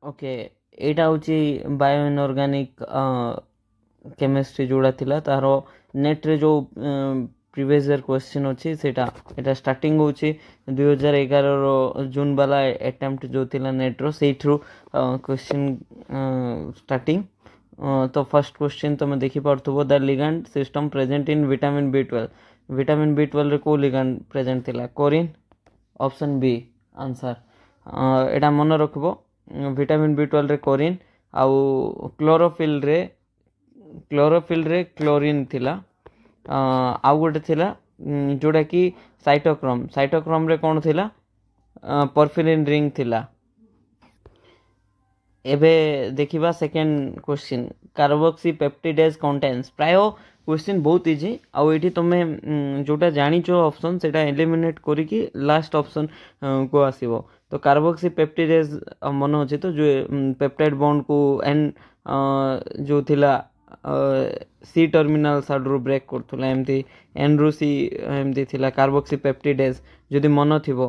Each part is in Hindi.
ओके एटा होची बायो इनऑर्गेनिक केमिस्ट्री जोड़ा थिला तार नेट रे जो प्रीवियस ईयर क्वेश्चन अच्छी सेटा एटा स्टार्टिंग होची 2011 रो जून वाला अटेम्प्ट जो थिला नेट रो सेठरू क्वेश्चन स्टार्टिंग तो फर्स्ट क्वेश्चन तुम देखि पारथुबो the ligand system present in vitamin बी12 रे को लिगैंड प्रेजेंट थिला कोरिन ऑप्शन बी आंसर एटा मन रखबो विटामिन बी12 रे कोरिन आउ क्लोरोफिल रे क्लोरीन थिला आउ गोटे थिला जोड़ा कि साइटोक्रोम रे कौन थिला परफिरिन रिंग थिला। एबे देखिबा second question carboxy peptidase contains प्राय क्वेश्चन बहुत इजी आउ एठी तुमे जोटा जानिचो ऑप्शन सेटा एलिमिनेट करिकी लास्ट ऑप्शन को आसीबो तो कार्बोक्सी पेप्टिडेज मन अछि तो जो पेप्टाइड बॉन्ड को एन जो थिला सी टर्मिनल साइड ब्रेक करथुला एमती एन रु सी एमती थिला कार्बोक्सी पेप्टिडेज जदि मन थिबो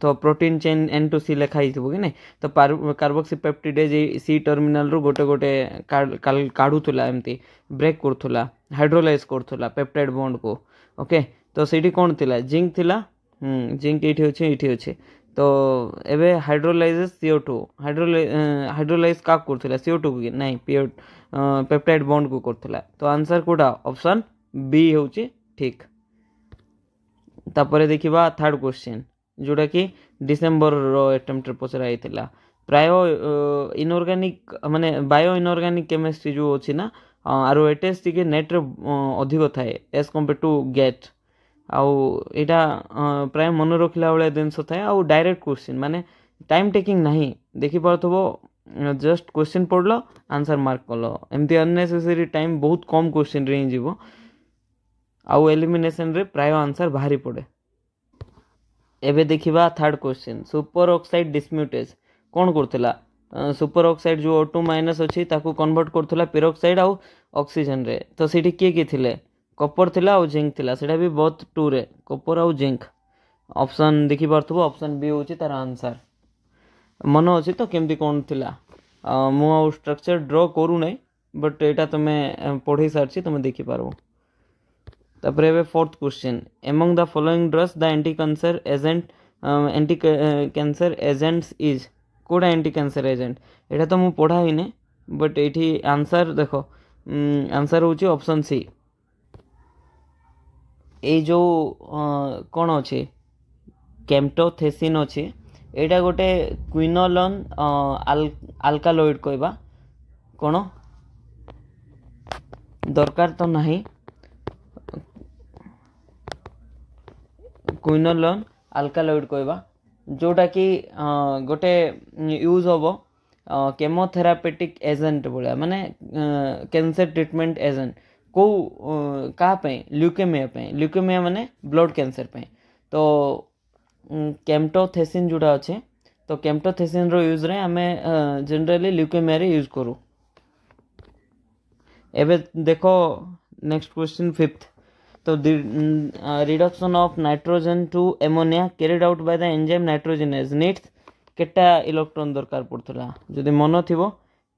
तो प्रोटीन चेन एन टू सी लिखाई थी कि नहीं तो कार्बोक्सी पेप्टिडेज सी टर्मिनल रु गोटे गोटे काढ़ुला एमती ब्रेक करथुला हाइड्रोलाइज करथुला पेप्टाइड बॉन्ड को ओके तो सीटी कौन थिला जिंक थिला जिंक एठी अछि तो एबे हाइड्रोलाइजेस CO2 हाइड्रोलाइज का करथुला CO2 को नहीं प्योर पेप्टाइड बॉन्ड को करथुला तो आंसर कोडा ऑप्शन बी होची ठीक। तापरे देखिबा थर्ड क्वेश्चन जोड़ा कि डिसेम्बर रो अटेम्प्ट पचरा आइथिला प्राय इनऑर्गेनिक माने बायो इनऑर्गेनिक केमिस्ट्री जो अछि ना आरो एटेस्ट के नेट रे अधिक थाए एज कंपेयर टू गेट आउ एटा प्राय मन रखला वाला जिनस थाए आउ डायरेक्ट क्वेश्चन माने टाइम टेकिंग नहीं देखि पारथबो जस्ट क्वेश्चन पढ़लो आंसर मार्क कलो एमती अननेसेसरी टाइम बहुत कम क्वेश्चन रे जीवो आउ एलिमिनेशन रे प्राय आंसर बाहरी पड़े। एबे देखिबा third question super oxide dismutase कौन करथिला सुपर ऑक्साइड जो O2 माइनस अछि ताकू कन्वर्ट करथिला पेरोक्साइड आउ ऑक्सीजन रे तो सेठी के थिले कॉपर थिला आउ जिंक थिला सेटा भी बहुत 2 रे कॉपर आउ जिंक ऑप्शन देखि पारथबो ऑप्शन बी होची तार आंसर मन अछि तो केमती कौन थिला मु आउ स्ट्रक्चर ड्रॉ करू नै बट एटा तमे पढै सारछि तमे देखि पारबो। तापरे एबे fourth question among the following drugs the anti cancer agents is कोडा एंटी कैंसर एजेंट एटा तो मु पढ़ा ही ने बट एठी आंसर देखो आंसर होची ऑप्शन सी ए जो कौन अच्छे केम्टोथेसिन अच्छे एटा गोटे क्विनोलोन आल्कालॉइड कहबा कौन दरकार तो नहीं क्विनोलोन आल्कालॉइड कहबा जोटा कि गोटे यूज होबो केमोथेरापेटिक एजेंट बोला माने कैंसर ट्रीटमेंट एजेंट को का पे ल्यूकेमिया माने ब्लड कैंसर पे तो केम्टोथेसिन जोड़ा अच्छे तो केम्टोथेसिन रो यूज रे हमें जनरली ल्यूकेमिया रे यूज करू। एबे देखो नेक्स्ट क्वेश्चन फिफ्थ तो reduction of nitrogen to ammonia carried out by the enzyme nitrogenase needs केटा इलेक्ट्रॉन दरकार पड़थला जदि मन थिबो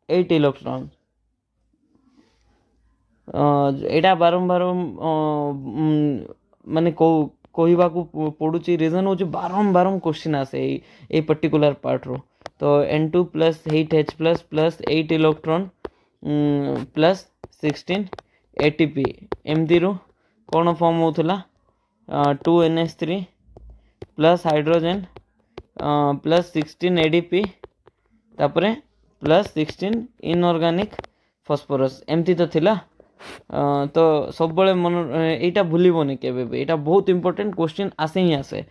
8 इलेक्ट्रॉन एटा बारंबार माने कहवा को पड़ुची रीजन होची बारंबार क्वेश्चन आसे ए पर्टिकुलर पार्ट रो तो N2 plus 8H plus 8 electron plus 16 ATP एमती रो कौन फॉर्म होथला 2NH3 plus hydrogen plus 16 ADP तापरे प्लस 16 इनऑर्गेनिक फॉस्फोरस एमती तो थिला तो सब बड़े मन एटा भूलिबोनी केबे बे एटा बहुत इंपोर्टेंट क्वेश्चन आसे ही आसे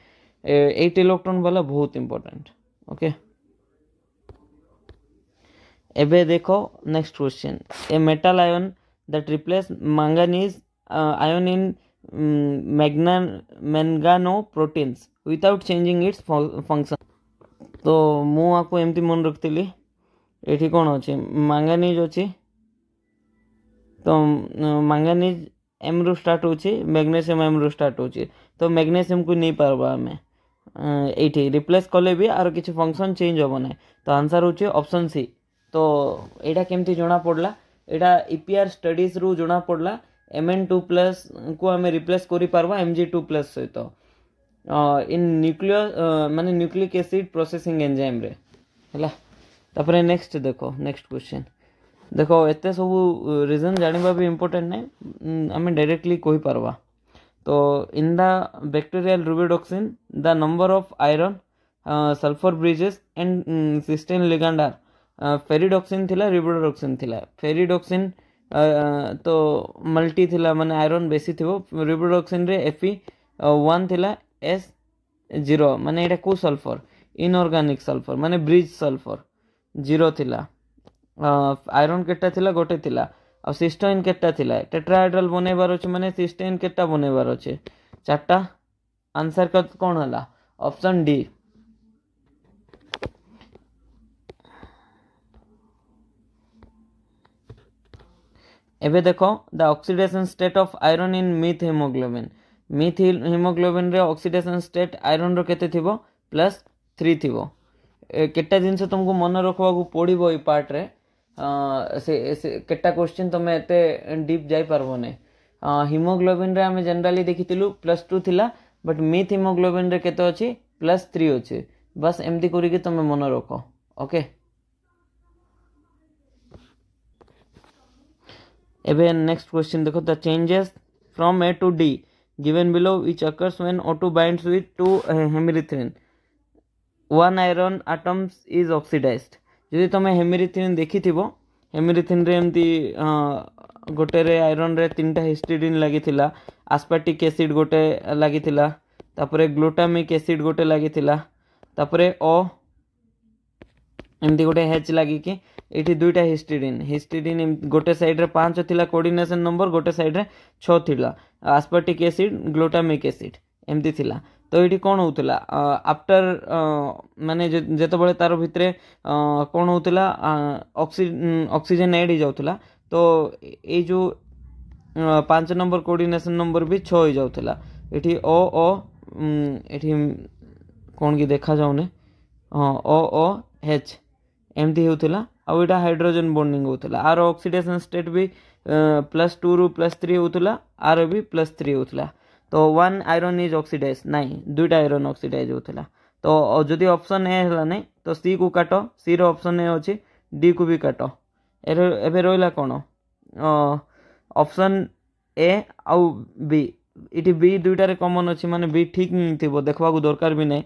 8 इलेक्ट्रॉन वाला बहुत इंपोर्टेंट ओके। एबे देखो next question a metal ion that replace manganese ion in mangano proteins without changing its function तो मु आपको एमती मन रखती एठी कौन अच्छे मैंगनीज अच्छी तो मैंगनीज एम रु स्टार्ट होची मैग्नीशियम एम रु स्टार्ट होची तो मैग्नीशियम को नहीं पारबा हमें ये रिप्लेस कले भी आर किसी फंक्शन चेंज हम ना तो आंसर होची ऑप्शन सी। तो यहाँ केमती जना पड़ला यहाँ ईपीआर स्टडीज रु जना पड़ला Mn2+ को आम रिप्लेस करि पारबा Mg2+ सहित इन न्यूक्लियर माने न्यूक्लिक एसिड प्रोसेसिंग एंजाइम रे हैला। तापर नेक्स्ट देखो नेक्स्ट क्वेश्चन देखो एते सब रीजन जानिबा भी इम्पोर्टेंट नहीं आम डायरेक्टली कहि पारबा। तो in the bacterial rubredoxin the number of iron sulphur bridges and cysteine ligand are ferredoxin थिला रिबिडोक्सिन थिला फेरिडोक्सिन तो मल्टी थिला माने आयरन बेसी थिबो रिबिडोक्सिन रे Fe1 थिला S0 माने एटा को सल्फर इनऑर्गेनिक सल्फर माने ब्रिज सल्फर 0 थिला आयरन केटा थिला गोटे थिला आ सिस्टोइन केटा थिला टेट्राहाइड्रल बनेबार अछि माने सिस्टोइन केटा बनेबार अछि चारटा आंसर कोन हला ऑप्शन डी। एबे देखो the oxidation state of iron in myth haemoglobin रे ऑक्सीडेशन स्टेट आयरन रो केते थिबो +3 थिबो। केटा जिनस तुमको मन रखवा को पड़िबो ई पार्ट रे से केटा क्वेश्चन तुम एते डीप जाई पारबो ने। हीमोग्लोबिन रे आमे जनरली देखितिलु +2 थिला बट मिथ हीमोग्लोबिन रे केते अछि +3 अछि बस एमती करी कि तुम मन रखो ओके। एबे नेक्स्ट क्वेश्चन देखो the changes from A to D given below which occurs when O2 binds with 2 hemerythrin 1 iron atoms is oxidized। जदि तुम हेमेरिथ्रिन देखि हेमेरिथ्रिन रे एमती गोटे रे आयरन रे 3टा हिस्टिडीन लगी थिला आस्पार्टिक एसिड गोटे लगी थिला तापरे ग्लूटामिक एसिड गोटे लगी थिला तापरे O एमती गोटे H लगी कि एठी दुईटा हिस्टिडीन गोटे साइड रे 5 थिला कोऑर्डिनेशन नंबर गोटे साइड रे 6 थिला आस्पार्टिक एसिड ग्लूटामिक एसिड एमती थिला। तो ये कौन होता आफ्टर माने जेते बळे तार भितरे कौन होता ऑक्सीजन ऐड हो जाउतला तो ये जो 5 नंबर कोऑर्डिनेशन नंबर भी 6 हो जाउतला एठी ओ ओ एठी कौन की देखा जाउने ओ ओ H एमती होतला आ एटा हाइड्रोजन बॉन्डिंग होतला आर ऑक्सीडेशन स्टेट भी +2 रु +3 होतला आर भी +3 होतला। तो 1 आयरन इज ऑक्सीडाइज नहीं दुईटा आयरन ऑक्सीडाइज होतला। तो जदि ऑप्शन ए हला नहीं तो सी को काटो सी रो ऑप्शन ए अछि डी को भी काटो एबे रोइला कोन ऑप्शन ए आउ बी इटी बी दुईटा रे कॉमन अछि माने बी ठीक नहीं थिबो देखबा को दरकार भी नहीं।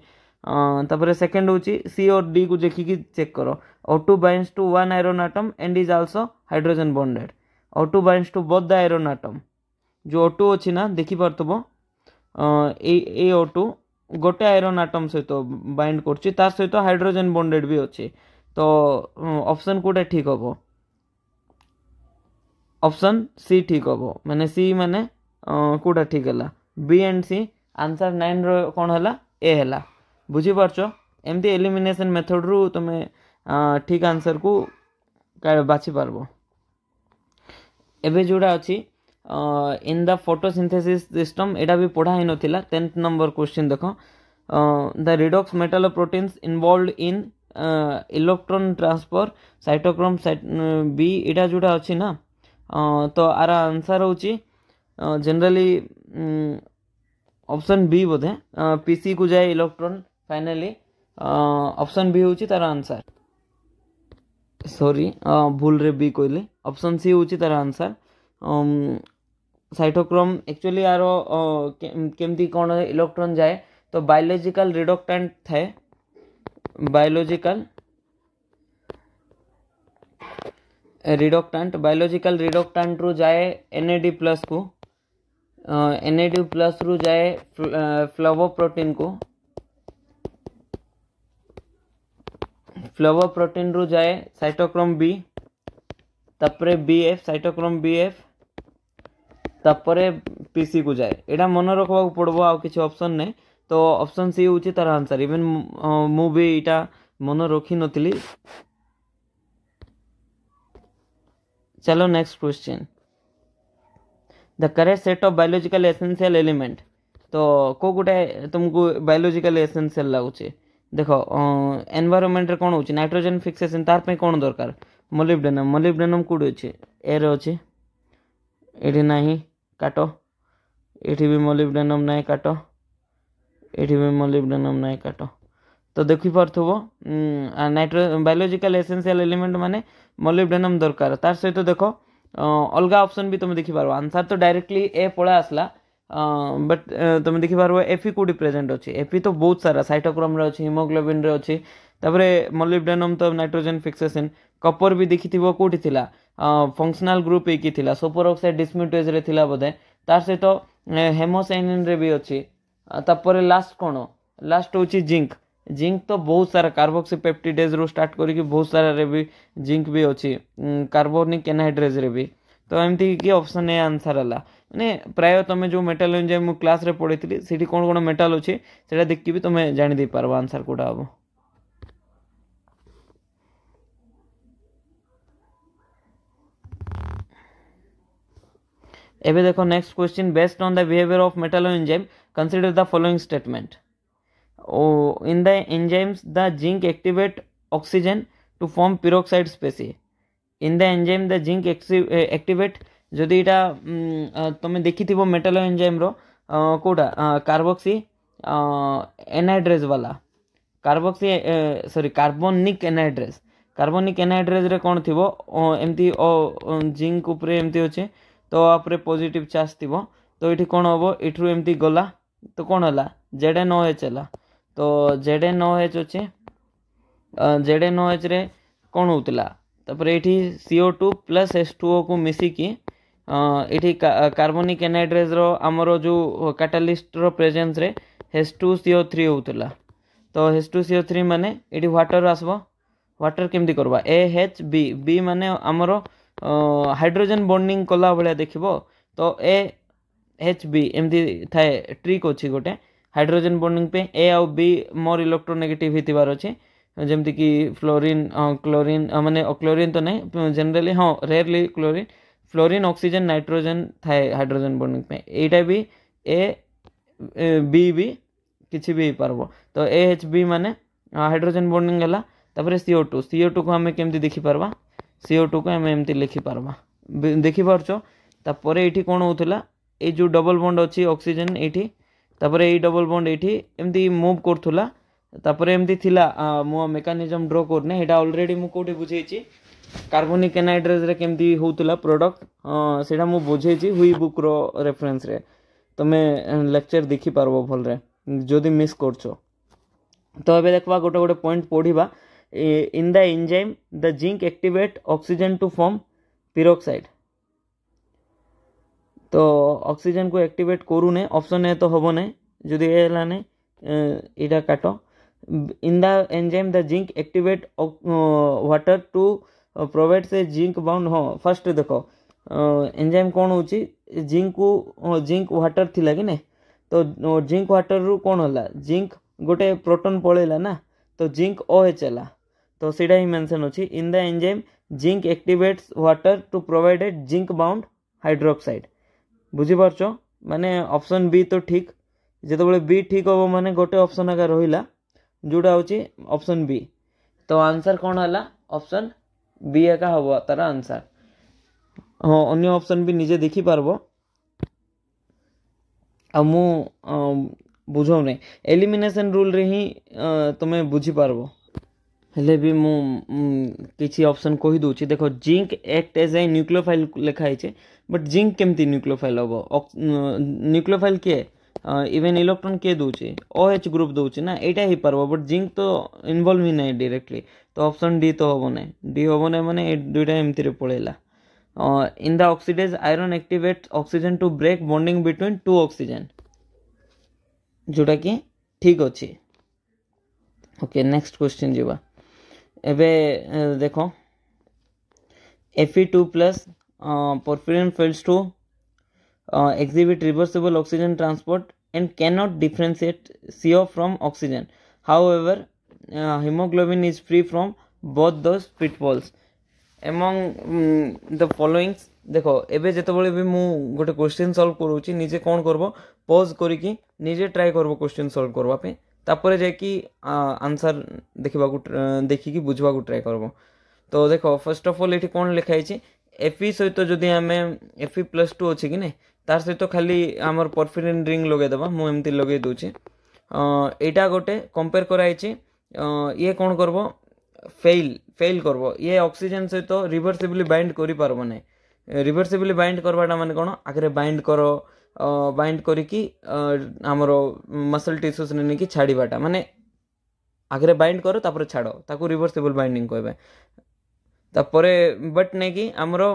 तापर सेकंड होची सी और डी को देखि कि चेक करो O2 binds to 1 iron atom and is also hydrogen bonded O2 binds to both the iron atom जो O2 अछि ना देखि पारतबो ए O2 गोटे आयरन आटम सहित बाइंड करछि तार सहित हाइड्रोजन बॉन्डेड भी अछि। तो ऑप्शन कोटा ठीक हबो ऑप्शन सी ठीक हबो माने सी माने कोटा ठीक हला बी एंड सी आंसर 9 रो कोन हला ए हला बुझी पारछो। एमती एलिमिनेशन मेथड रु तमे ठीक आंसर को बाछि पारबो। एबे जोड़ा अछि इन द फोटोसिंथेसिस सिस्टम एटा भी पढ़ा ही नथिला 10th नंबर क्वेश्चन देखो the redox metalloproteins involved in electron transfer cytochrome b एटा जोड़ा अछि ना तो आर आंसर होची जनरली ऑप्शन बी बोधे पीसी को जाए इलेक्ट्रॉन फाइनली ऑप्शन बी होची तार आंसर सॉरी भूल रे बी कहली ऑप्शन सी होची तार आंसर। साइटोक्रोम एक्चुअली यार केमती कौन इलेक्ट्रॉन जाए तो बायोलॉजिकल रिडक्टेंट थे बायोलॉजिकल रिडक्टेंट रु जाए NAD+ को NAD+ रु जाए फ्लावोप्रोटीन को फ्लावोप्रोटीन रु जाए साइटोक्रोम बी तापरे BF साइटोक्रोम BF तापरे पीसी को जाए एटा मन रखवा पड़बो आ किछि ऑप्शन नै तो ऑप्शन सी होची तार आंसर इवन मु भी एटा मन रखी नथिली। चलो next question the correct set of biological essential element तो को गोटे तुमको बायोलॉजिकल एसेंशियल लगुचे देख एनवायरनमेंट रे कौन होची नाइट्रोजन फिक्सेशन तार पे कौन दरकार मोलिब्डेनम मोलिब्डेनम कोडी अछि ए रे अछि एठी नाही काटो एठी भी मोलिब्डेनम नाही काटो एठी भी मोलिब्डेनम नाही काटो तो देखि पारथबो नाइट्रो बायोलॉजिकल एसेंशियल एलिमेंट माने मोलिब्डेनम दरकार तार सहित देखो अलगा ऑप्शन भी तुम देखि पारबो आंसर तो डायरेक्टली ए पळा आसला बट तुम देखि पारबो एफी कोडी प्रेजेंट अछि एफी तो बहुत सारा साइटोक्रोम रे अछि हीमोग्लोबिन रे अछि तापरे मोलिब्डेनम तो नाइट्रोजन फिक्सेशन कपर भी देखिथिबो कोठी थिला फंक्शनल ग्रुप एकी थिला सुपर ऑक्साइड डिस्म्यूटेज रे थिला बोधे तार सहित हेमोसाइनिन रे भी अछि तापरे लास्ट कोन लास्ट होछि जिंक जिंक तो बहुत सारा कार्बोक्सी पेप्टिडेज रो स्टार्ट करके बहुत सारा रे भी जिंक भी अछि कार्बोनिक एनहाइड्रेज रे भी तो एमती कि ऑप्शन ए आंसर हला माने प्राय तमे जो मेटल एंजाइम मु क्लास रे पढितली सेठी कोन कोन मेटल अछि सेटा देखि भी तमे जानि दे पारबो आंसर कोडा हबो एबे देखो next question based on the behaviour of metal enzyme consider the following statement in the enzymes the zinc activate oxygen to form peroxide species in the enzyme the zinc activate जदि इटा तुम देखिथिबो मेटल एंजाइम रो कोडा कार्बोक्सी एनहाइड्रेज वाला कार्बोक्सी सॉरी कार्बोनिक एनहाइड्रेज रे कोन थिबो एमती जिंक ऊपर एमती होचे तो आपरे पॉजिटिव चार्ज थिबो तो इठी कोन होबो इठरू एमती गला तो कोन हला ZnOH हला तो ZnOH अच्छे ZnOH रे कौन होतला तापरे एठी CO2 प्लस H2O को मिसिकी एठी कार्बोनिक एनहाइड्रेज रो हमरो जो कैटालिस्ट रो प्रेजेंस रे H2CO3 होतला तो H2CO3 माने एठी वाटर आसबो वाटर केमती करबा AHB B माने हमरो हाइड्रोजन बॉन्डिंग कला भलिया देखिबो तो AHB एमती थाए ट्रिक अछि गोटे हाइड्रोजन बॉन्डिंग पे ए आउ बी मोर इलेक्ट्रोनेगेटिव हितिबार अछि जेमति कि फ्लोरीन क्लोरीन माने क्लोरीन तो नहीं जनरली हाँ rarely chlorine fluorine oxygen nitrogen थाए हाइड्रोजन बॉन्डिंग पे एटा भी ए बी किछि भी पारबो तो AHB माने हाइड्रोजन बॉन्डिंग हला तापरे CO2 को हमें केमति देखि पारबा CO2 को हमें एमति लिखि पारबा देखि पारछो तापरे एठी कोन होतला ए जो डबल बॉन्ड अछि ऑक्सीजन एठी तापरे ए डबल बॉन्ड एठी एमती मूव करथुला तापरे एमती थिला मो मेकानिज्म ड्रा करने एटा ऑलरेडी मु कोठी बुझेछि कार्बोनिक एनहाइड्रेज रे केमती होतुला प्रोडक्ट सेटा मु बुझेछि हुई बुक रो रेफरेंस रे तमे लेक्चर देखि पारबो भल रे जदी मिस करछो तो एबे देखबा गोटे गोटे पॉइंट पढिबा in the enzyme the zinc activate oxygen to form peroxide तो ऑक्सीजन को एक्टिवेट करू ने ऑप्शन ए तो होबो ने जदी ए हला ने इडा काटो in the enzyme the zinc activate water to provide से जिंक बाउंड हो फर्स्ट देखो एंजाइम कोन होची जिंक वाटर थिला कि ने तो जिंक वाटर रु कोन होला जिंक गोटे प्रोटॉन पळेला ना तो जिंक OH हला तो सीधा ही मेंशन अछि in the enzyme zinc activates water to provide zinc bound hydroxide बुझी पारछो माने ऑप्शन बी तो ठीक जेते बळे बी ठीक होबो माने गोटे ऑप्शन आगा रहिला जोडा होची ऑप्शन बी तो आंसर कोन हला ऑप्शन बी आगा होबो तार आंसर हां अन्य ऑप्शन भी निजे देखि पारबो आ मु बुझौ नै एलिमिनेशन रूल रे ही तमे बुझी पारबो हेले भी मु किछि ऑप्शन कहि दोछि देखो zinc act as a nucleophile लिखाइ छै बट जिंक केमती न्यूक्लियोफाइल होबो न्यूक्लियोफाइल के इवन इलेक्ट्रॉन के दोछि OH ग्रुप दोछि ना एटा ही पारबो बट जिंक तो इन्वॉल्व ही नै डायरेक्टली तो ऑप्शन डी तो होबो नै डी होबो नै माने ए दुइटा एमती रे पळेला in the oxidase iron activate oxygen to break bonding between two oxygen जोटा कि ठीक अछि ओके नेक्स्ट क्वेश्चन जीवा एबे देखो Fe2 plus porphyrin fails to exhibit reversible oxygen transport and cannot differentiate CO from oxygen. However, hemoglobin is free from both those pitfalls. Among the following देखो एबे जेतेबेले भी मु गोटे क्वेश्चन सॉल्व करूची निजे कोन करबो पॉज करिकी निजे ट्राई करबो क्वेश्चन सॉल्व करबा पे तापर जाकी आंसर देखिकी बुझवा को ट्राई करबो। तो देखो फर्स्ट ऑफ ऑल एठी कोन लिखाई छी एफई सहित जदि आमे एफई प्लस 2 अछि कि नै तार सहित खाली हमर परफिरिन रिंग लगे दबा मु एमती लगे दोची एटा गोटे कंपेयर कराई छी ये कोन करबो फेल करबो ये ऑक्सीजन सहित रिवर्सिबली बाइंड करि पारबो नै रिवर्सिबली बाइंड करवाटा माने कोन आगरे बाइंड करो बाइंड करिकी हमरो मसल टिश्यूज ने कि छाड़ीबाटा माने आगरे बाइंड करो तापर छाड़ो ताको रिवर्सिबल बाइंडिंग कहबे तापरे बट नै कि हमरो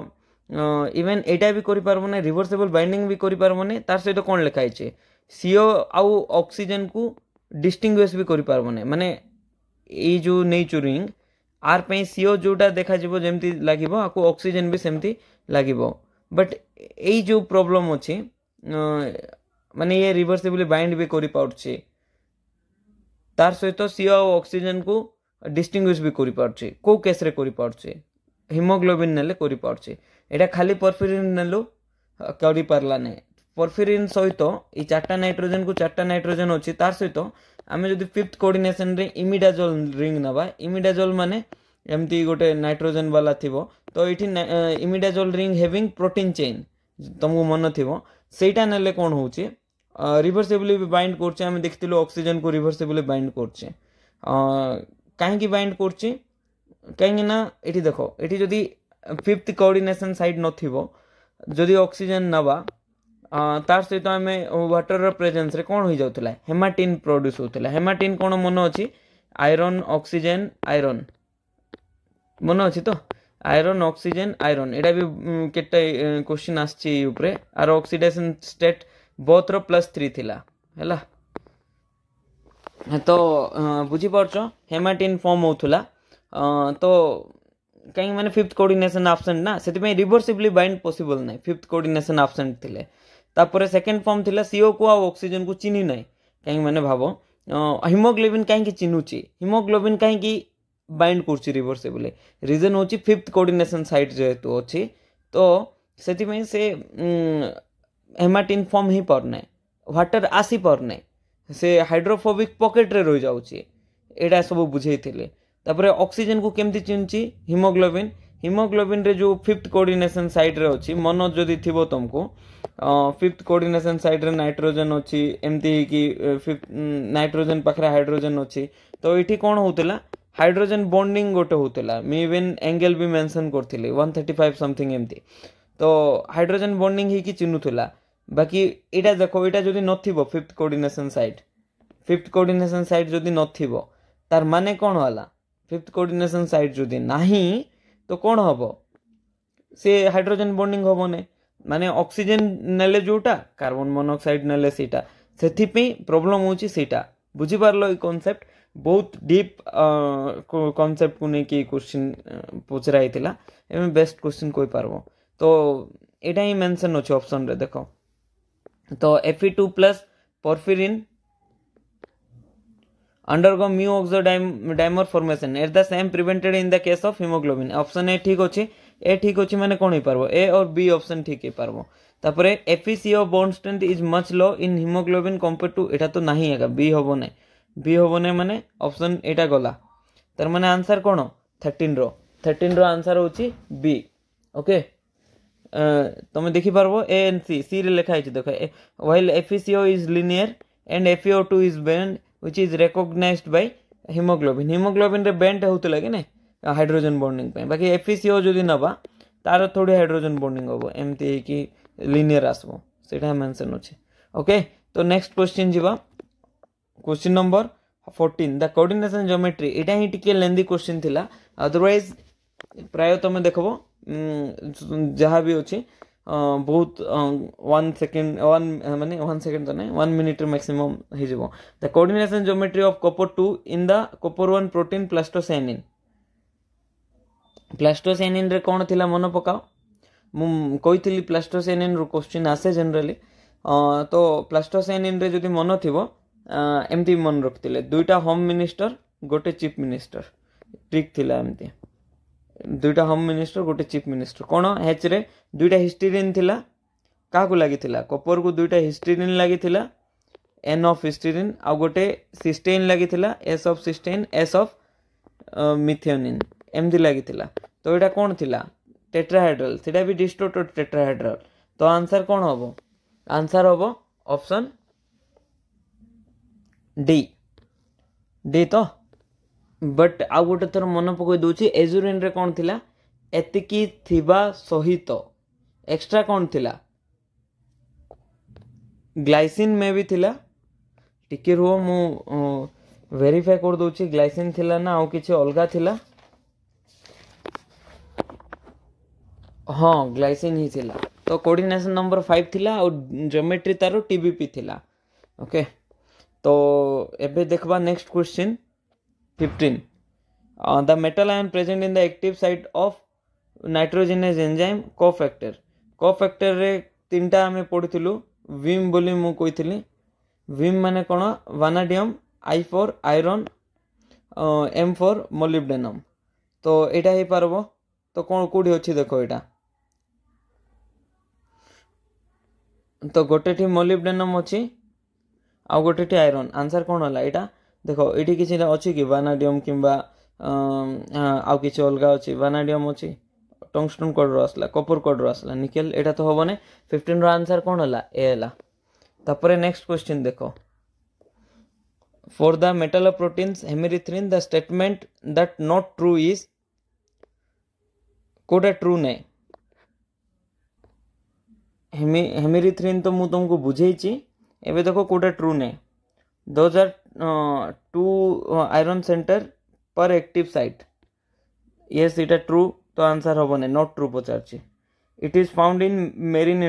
इवन एटा भी करि पारबो नै रिवर्सिबल बाइंडिंग भी करि पारबो नै तार सहित कोन लिखाई छै CO आउ ऑक्सीजन को डिस्टिंग्विश भी करि पारबो नै माने ए जो नेचुरिंग आर पे CO जोटा देखा जिवो जेमती लागिवो आको ऑक्सीजन भी सेमती लागिवो बट ए जो प्रॉब्लम अछि माने ये रिवर्सिबली बाइंड भी करि पाउछि तार सहित CO और ऑक्सीजन को डिस्टिंग्विश भी करि पाउछि को केस रे करि पाउछि हिमोग्लोबिन नेले करि पाउछि एटा खाली परफिरिन नेलो करि पारला नै परफिरिन सहित ई चारटा नाइट्रोजन को चारटा नाइट्रोजन अछि तार सहित आमे जदि फिफ्थ कोऑर्डिनेशन रे इमिडाजोल रिंग नबा इमिडाजोल माने एमती गोटे नाइट्रोजन वाला थिबो तो एठी imidazole ring having protein chain तुमको मन थिबो सेटा नेले कोन होउछि रिवर्सिबली भी बाइंड करछे हम देखतिलो ऑक्सीजन को रिवर्सिबली बाइंड करछे काहे की बाइंड करछे काहे ना एठी देखो एठी जदी फिफ्थ कोऑर्डिनेशन साइड नथिबो जदी ऑक्सीजन नबा तार सहित आम वाटर प्रेजेंस रे कौन हो जाउतला हेमाटिन प्रोड्यूस होतला हेमाटिन कौन मन अछि आयरन ऑक्सीजन आयरन मन अछि तो आयरन ऑक्सीजन आयरन एटा भी केटा क्वेश्चन आछि ऊपर आर ऑक्सीडेशन स्टेट बोथ रो +3 थिला हैला तो बुझी परछो हेमाटिन फॉर्म होतला तो कहीं माने फिफ्थ कोऑर्डिनेशन एब्सेंट ना सेति में रिवर्सिबली बाइंड पॉसिबल नै फिफ्थ कोऑर्डिनेशन एब्सेंट थिले तापर सेकंड फॉर्म थिला CO को आ ऑक्सीजन को चिन्ही नै कहीं माने भाबो हिमोग्लोबिन कहीं की चिन्हुची हिमोग्लोबिन कहीं की बाइंड करछि रिवर्सिबली रीजन होची फिफ्थ कोऑर्डिनेशन साइट जेतु अछि तो सेति में से हेमाटिन फॉर्म ही परने वाटर आसी परने से हाइड्रोफोबिक पॉकेट रे रह जाउची एडा सब बुझेइथिले तापर ऑक्सीजन को केमती चिन्हची हिमोग्लोबिन हिमोग्लोबिन रे जो फिफ्थ कोऑर्डिनेशन साइड रे अछि मन जदी थिबो तुमको फिफ्थ कोऑर्डिनेशन साइड रे नाइट्रोजन अछि एमती कि फिफ्थ नाइट्रोजन पाखरे हाइड्रोजन अछि तो एठी कोन होतला हाइड्रोजन बॉन्डिंग गोटे होतला मी इवन एंगल भी मेंशन करथिले 135 समथिंग एमती तो हाइड्रोजन बॉन्डिंग ही कि चिन्हुतला बाकी एटा देखो एटा जदी नथिबो फिफ्थ कोऑर्डिनेशन साइड जदी नथिबो तार माने कोन होला फिफ्थ कोऑर्डिनेशन साइड जदी नाही तो कोन हबो से हाइड्रोजन बॉन्डिंग हबो ने माने ऑक्सीजन नेले जोटा कार्बन मोनोऑक्साइड नेले सेटा सेथि पे प्रॉब्लम होची सेटा बुझी पारलो ई कांसेप्ट बहुत डीप कांसेप्ट को ने की क्वेश्चन पचराइतिला एमे बेस्ट क्वेश्चन कोइ पारबो तो एटा ही मेंशन अछि ऑप्शन रे देखो तो Fe2+ porphyrin undergo mu oxidodimer formation at the same prevented in the case of hemoglobin option A ठीक अछि ए ठीक अछि माने कोन होई पारबो ए और बी ऑप्शन ठीक हे पारबो तापरे FeCO bond strength is much low in hemoglobin compared to एटा तो नाही हेगा बी होबो नै माने ऑप्शन एटा गला तार माने आंसर कोन 13 रो आंसर होछि बी ओके तुम देखि पारबो ए एंड सी रे लिखा है देखो while FeCO is linear and FeO2 is bent which is recognized by hemoglobin रे बेंट होतला कि नै हाइड्रोजन बॉन्डिंग पे बाकी FeCO जदी नबा तार थोड़ी हाइड्रोजन बॉन्डिंग होबो एमती कि लिनियर आसबो सेटा मेंशन अछि ओके तो नेक्स्ट क्वेश्चन जीवा question number 14 the coordination geometry एटा ही टिके लेंदी क्वेश्चन थिला अदरवाइज प्राय तमे देखबो जहाँ भी अच्छे बहुत 1 सेकेंड माने 1 सेकेंड तो नहीं 1 मिनट मैक्सिमम हो जाबो the coordination geometry of copper 2 in the copper 1 protein plastocyanin रे कोन थिला मन पकाओ मु कहितली प्लास्टोसाइनिन रो क्वेश्चन आसे जनरली तो प्लास्टोसाइनिन रे जदी मन थिबो एमती मन रखतिले दुईटा होम मिनिस्टर गोटे चीफ मिनिस्टर ट्रिक थिला एमती दुईटा होम मिनिस्टर गोटे चीफ मिनिस्टर कौन एच रे दुईटा हिस्टीरियन थिला क्या लगी कपर को दुईटा हिस्टीरियन लगी एन ऑफ हिस्टीरियन आ गोटे सिस्टेन लगी S of cysteine S of methionine एमती लगी तो यहाँ कौन थिला टेट्राहेड्रल सेटा भी डिस्टोर्टेड टेट्राहेड्रल तो आंसर कौन हम आंसर हम ऑप्शन डी डी तो बट आउ गोटे थर मन पकई दूची एजुरिन रे कौन थिला एतिकी थिबा सहित एक्स्ट्रा कौन थिला ग्लाइसिन में भी थिला टिके रुह मु वेरीफाई कर दूची ग्लाइसिन थिला ना आउ किछि अलगा थिला हाँ ग्लाइसिन ही थिला तो कोऑर्डिनेशन नंबर 5 थिला और ज्योमेट्री तारो टीबीपी थिला ओके तो एबे देखबा next question 15 the metal ion present in the active site of nitrogenous enzyme cofactor रे तीनटा हमें पढ़िथिलु विम बोली मु कहिथिली विम माने कोन vanadium I for iron M for molybdenum तो एटा ही पारबो तो कोन कोडी अछि देखो एटा तो गोटेटी मोलिब्डेनम अछि आ गोटेटी आयरन आंसर कौन होला एटा देखो एटी किछि अछि कि वानाडियम किंबा आ किछि अलगा अछि वानाडियम अछि टंगस्टन कोड रो असला कॉपर कोड रो असला निकेल एटा तो होबने 15 रो आंसर कौन होला ए होला तापरे नेक्स्ट क्वेश्चन देखो for the metal of proteins hemerythrin the statement that not true is कोडा ट्रू नै हेमिरिथ्रिन तो मु तुमको बुझेइची एबे देखो कोडा ट्रू नै 2002 आयरन सेंटर पर एक्टिव साइट यस इटा ट्रू तो आंसर हम ना नॉट ट्रू पचारछि it is found in marine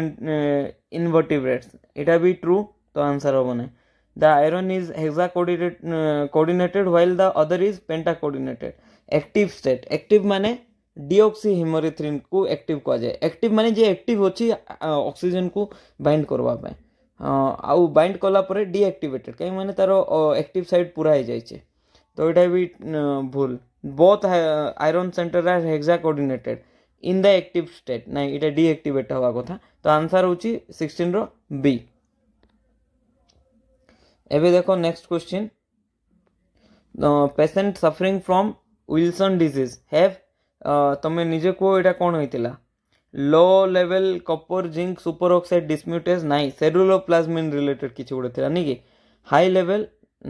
invertebrates इटा भी ट्रू तो आंसर हम ना the iron is hexa coordinated while the other is penta coordinated active state active माने डीऑक्सी हेमोरिथ्रिन को एक्टिव कहा जाए एक्टिव माने जे एक्टिव अछि ऑक्सीजन को बाइंड करबा पे आउ बाइंड कला परे डीएक्टिवेटेड कहीं माने तारो एक्टिव साइट पूरा हो जाइए तो यहाँ भी भूल both iron centre are hexacoordinated in the active state ना इटा डीएक्टिवेट हवा कथा तो आंसर होची 16 रो बी एबे देखो next question patient suffering from Wilson disease have तमे निजे को एटा कोन होइतिला low level copper zinc super oxide dismutase नाइ सेलुलोप्लाज्मिन रिलेटेड किछि गुडे थिला नि कि हाई लेवल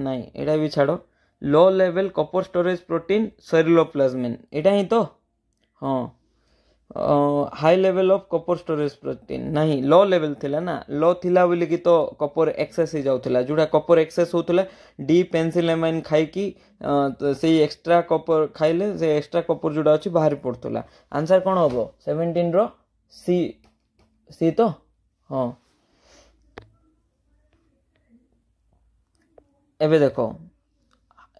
नाइ एटा भी छाड़ो low level copper storage protein ceruloplasmin एटा ही तो हाँ high level of copper storage protein नहीं लो लेवल थिला ना लो थिला बोली कि तो कॉपर एक्सेस ही जाउथिला जुडा कॉपर एक्सेस होतला डी पेंसिलेमाइन खाई कि से एक्स्ट्रा कॉपर खाइले से एक्स्ट्रा कॉपर जुडा अछि बाहर पड़तला आंसर कोन होबो 17 रो सी सी तो हाँ एबे देखो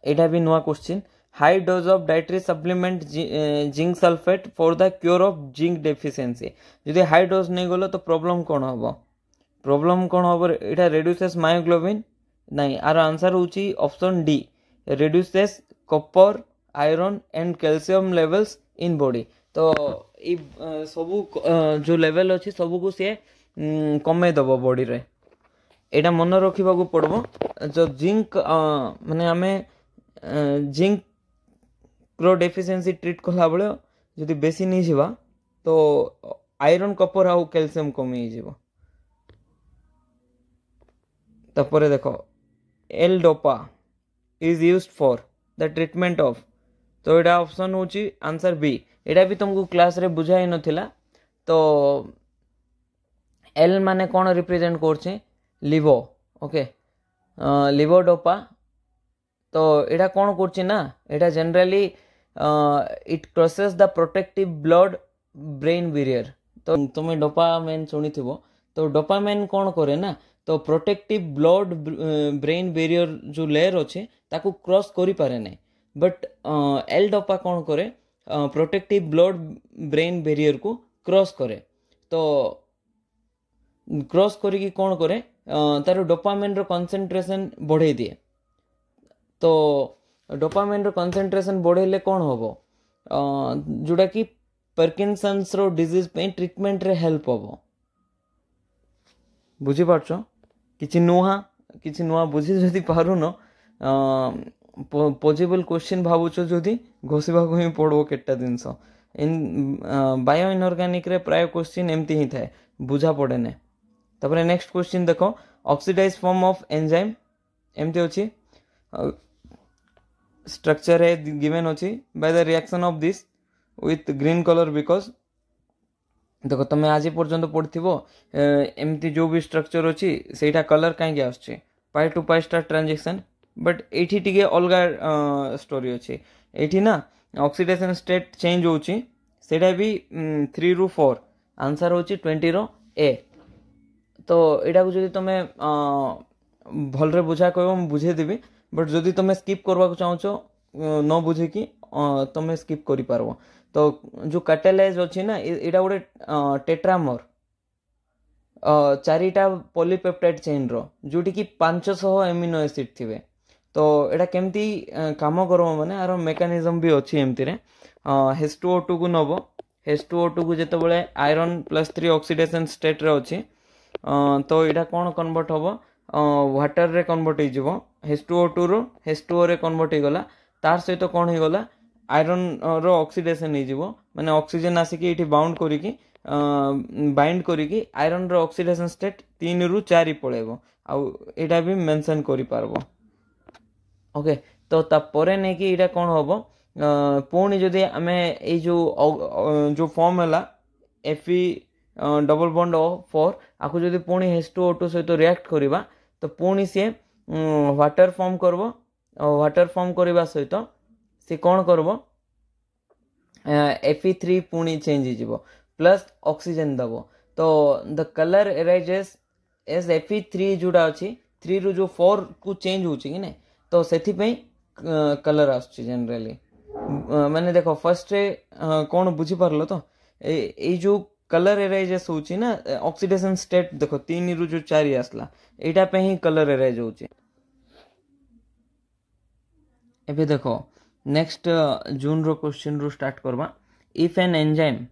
एटा भी नुआ question high dose of dietary supplement zinc sulphate for the cure of zinc deficiency यदि हाई डोज नहीं गलो तो प्रॉब्लम कौन हम एटा रिड्यूसेस मायोग्लोबिन नहीं आर आंसर होची option D reduces copper iron and calcium levels in body तो ई सबू जो लेवल अच्छी सबू को सी कमे दब बॉडी रे एटा मन रखा पड़ो जो जिंक माने आमे जिंक रो डेफिशिएंसी ट्रीट कला बेले जदि बेसी नहीं जीवा तो आयरन कॉपर आउ कैल्शियम कमी जीवो तपरे देखो L dopa is used for the treatment of तो एटा ऑप्शन होची आंसर बी एटा भी तुमको क्लास रे बुझाई नथिला तो एल माने कोन रिप्रेजेंट करछे लिवो ओके लिवो डोपा तो एटा कौन करछि ना एटा generally it crosses the protective blood brain barrier तो तुम्हें डोपामाइन सुनी थिबो तो डोपामाइन कौन करे ना तो प्रोटेक्टिव ब्लड ब्रेन बैरियर जो लेयर अच्छे ताकू क्रॉस करि पारे नै बट एल डोपा कौन करे प्रोटेक्टिव ब्लड ब्रेन बैरियर को क्रॉस करे तो क्रॉस करी कौन करे तार डोपामाइन रो कंसंट्रेशन बढ़ाई दिए तो डोपामाइन रो कंसंट्रेशन बढ़ेले कौन होबो जोटा कि पार्किंसंस रो डिजीज पे ट्रीटमेंट रे हेल्प हम बुझी पार्छ किछि नुआ बुझी जदि पारुन पॉसिबल क्वेश्चन भावुछ जदि घोषिबा को ही पड़ो केटा जिनस इन बायो इनऑर्गेनिक रे प्राय क्वेश्चन एमती ही थाए बुझा पड़े ने तापर नेक्स्ट क्वेश्चन देखो ऑक्सीडाइज फॉर्म ऑफ एंजाइम एमती अछि स्ट्रक्चर है गिवन अछि by the reaction of this with green colour because देखो तुम आज पर्यंत पढ़िथिबो एमती जो भी स्ट्रक्चर अछि सेटा कलर काहे आछे pi to pi star transaction but एठी टिके अलगा स्टोरी अछि एठी ना ऑक्सीडेशन स्टेट चेंज होछि सेटा भी 3 रु 4 आंसर होछि 20 रो ए तो एटा को जदि तुम भलरे बुझा कहबो हम बुझे देबी बट जदि तुम स्किप करबा को चाहछो न बुझे कि तुम स्किप करि पारबो तो जो कैटालाइज अच्छी ना एटा गोटे टेट्रामर चारिटा पॉलीपेप्टाइड चेन रो जोटी कि 500 एमिनो एसिड थिबे तो एटा केमती काम करबो माने आरो मेकानिज्म भी अछि एमती रे H2O2 को नबो H2O2 को जेते बेले आयरन +3 ऑक्सीडेशन स्टेट रे अछि तो एटा कोन कन्वर्ट होबो वाटर रे कन्वर्ट हो जिवो H2O2 रो H2O रे कन्वर्ट हो गला तार सहित कोन हो गला आयरन रो ऑक्सीडेशन हो माने ऑक्सीजन आसिकी एठी बाउंड करिकी बाइंड करिकी आयरन रो ऑक्सीडेशन स्टेट 3 रु 4 पळेबो आ एटा भी मेंशन करि पारबो ओके तो तापरे ने कि एटा कोन होबो पुणी जदि आमे ए जो फॉर्म हला Fe डबल बॉन्ड O4 आकु जदि पुणी H2O2 सहित रिएक्ट करिबा तो पुणी से वाटर फॉर्म करबो वाटर फॉर्म करबा सहित से कौन करबो Fe3 पुणी चेंज हो प्लस ऑक्सीजन दबो तो the colour arises as Fe3 जोड़ा अच्छी 3 रु जो 4 को चेंज होची कि नहीं तो सेथि पे कलर आछी जनरली माने देखो फर्स्ट रे कौन बुझी पारलो तो ए जो कलर एराइजेस होची ना ऑक्सीडेशन स्टेट देखो 3 रु जो 4 आसला एटा पे ही कलर एराइज होची एबे देखो नेक्स्ट जून रो क्वेश्चन रो स्टार्ट करबा if an enzyme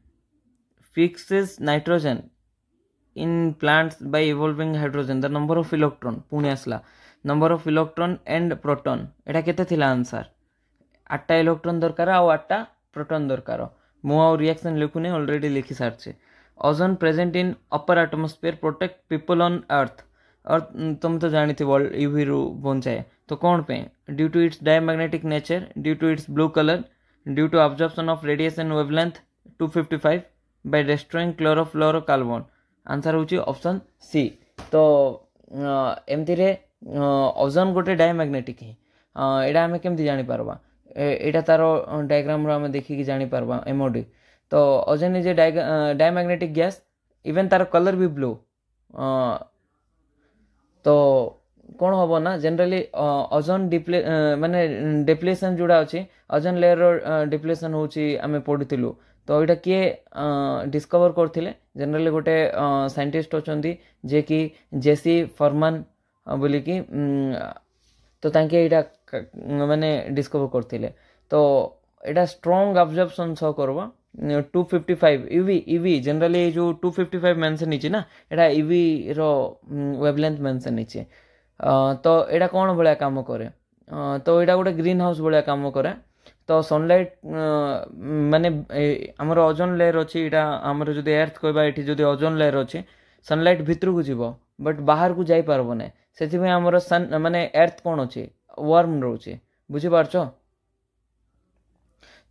fixes nitrogen in plants by evolving hydrogen the number of electron पुणी आसला number of electron and proton एटा केते थिला आंसर 8टा इलेक्ट्रॉन दरकार आ 8टा प्रोटॉन दरकार मु आ रिएक्शन लिखुने ऑलरेडी लिखि सारछे ozone present in upper atmosphere protect people on earth और तुम तो जानी थी वर्ल्ड यूवी रू पहुंचाए तो कौन पे due to its diamagnetic nature due to its blue colour due to absorption of radiation wavelength 255 by destroying chlorofluorocarbon answer होची ऑप्शन सी तो एमती रे ओजोन गोटे डायमैग्नेटिक ही एटा हमें केमती जानि पारबा एटा तारो डायग्राम रो हमें देखि कि जानि पारबा एमओडी तो ozone is a diamagnetic gas even taro colour भी ब्लू तो कौन हम ना जनरली ओजोन माने डिप्लेशन जोड़ा अच्छी ओजोन लेयर डिप्लेशन होची आमे पढ़िथिलु तो यहाँ किए डिस्कवर करथिले जनरली गोटे साइंटिस्ट अछंती जे कि जेसी फरमान बोली कि तो तांके यहाँ माने डिस्कवर करथिले तो यहाँ स्ट्रॉन्ग अब्जॉर्प्शन सह करबा 255 ईवी जनरली जो 255 मेंशन नीचे ना एटा ईवी रो वेवलेंथ मेंशन नीचे तो एटा कौन भलिया काम करे तो एटा गोटे ग्रीन हाउस भलिया काम करे तो सनलाइट माने हमर ओजोन लेयर अछि एटा हमर जदी अर्थ कहबा एठी जदी ओजोन लेयर अछि सनलाइट भितर को जीवो बट बाहर को जाई पारबो नै सेति में हमर सन माने अर्थ कोन अछि वार्म रहउछि बुझि पारछो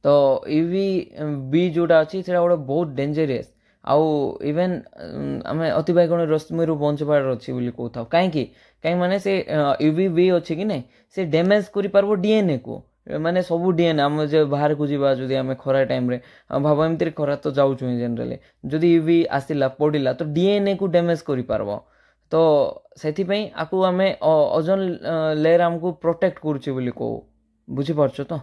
तो ईवी बी जोड़ा अच्छी से गोटे बहुत डेंजरियस आउ इवेन आम अति बैगुण रश्मि बंचबार अच्छी कहता कहीं माने से यूवी बी अच्छी कि नहीं से डैमेज कर पार डीएनए को माने सब डीएनए आम जो बाहर को जीवा जदि आम खरा टाइम रे भाव एमती खरा तो जाऊँ जनरली जदि यूवी आसला पड़ा तो डीएनए को डैमेज कर पारबो तो से आपको आम ओजोन लेयर आमको प्रोटेक्ट करुचे कहू बुझीपार तो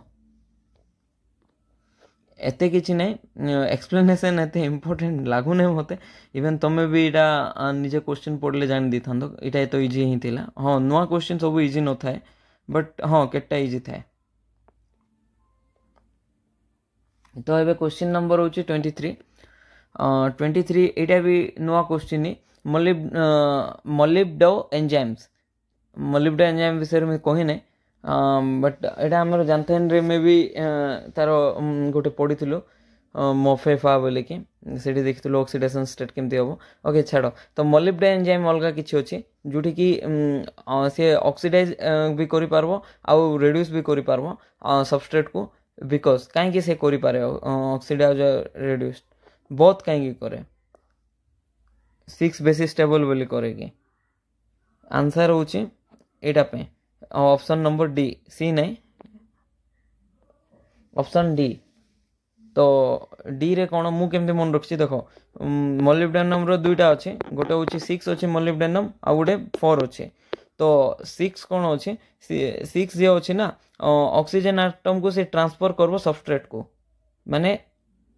एते किसी नहीं एक्सप्लेनेशन एते इम्पोर्टेंट लागुने मते इवन तमे भी इटा निजे क्वेश्चन पढ़ले जान दी थांदो इटा तो इजी ही थिला हाँ नुआ क्वेश्चन सब इजी न थाए बट हाँ केटा इजी थाए तो ये क्वेश्चन नंबर हूँ 23 23 यहाँ भी नुआ क्वेश्चन ही मोलिब्डो एंजाइम्स मोलिब्डो एंजाइम विषय में कही ना बट यहाँ आम जानथेन रे में भी तार गोटे पढ़ी मोफेफा बोल कि देखी ऑक्सीडेशन स्टेट केमती हम ओके छाड़ तो मोलिब्डो एंजाइम अलग किसी अच्छे जोटि कि सी ऑक्सीडाइज भी कर आउ रिड्यूस भी कर सबस्ट्रेट को बिकज कहीं से करे ऑक्सीडाइज रिड्यूस बहुत कहीं करे 6 बेसिस टेबल बोली करे कि आंसर हूँ एटा पे ऑप्शन नंबर डी सी नहीं ऑप्शन डी तो डी रे कौन मु केमती मन रखी देख मोलिब्डेनम रो दुईटा अच्छे गोटे हूँ 6 अच्छे मोलिब्डेनम आ गोटे 4 अच्छे तो 6 कौन अच्छे 6 जे अच्छे ना ऑक्सीजन एटम को से ट्रांसफर करबो सबस्ट्रेट को माने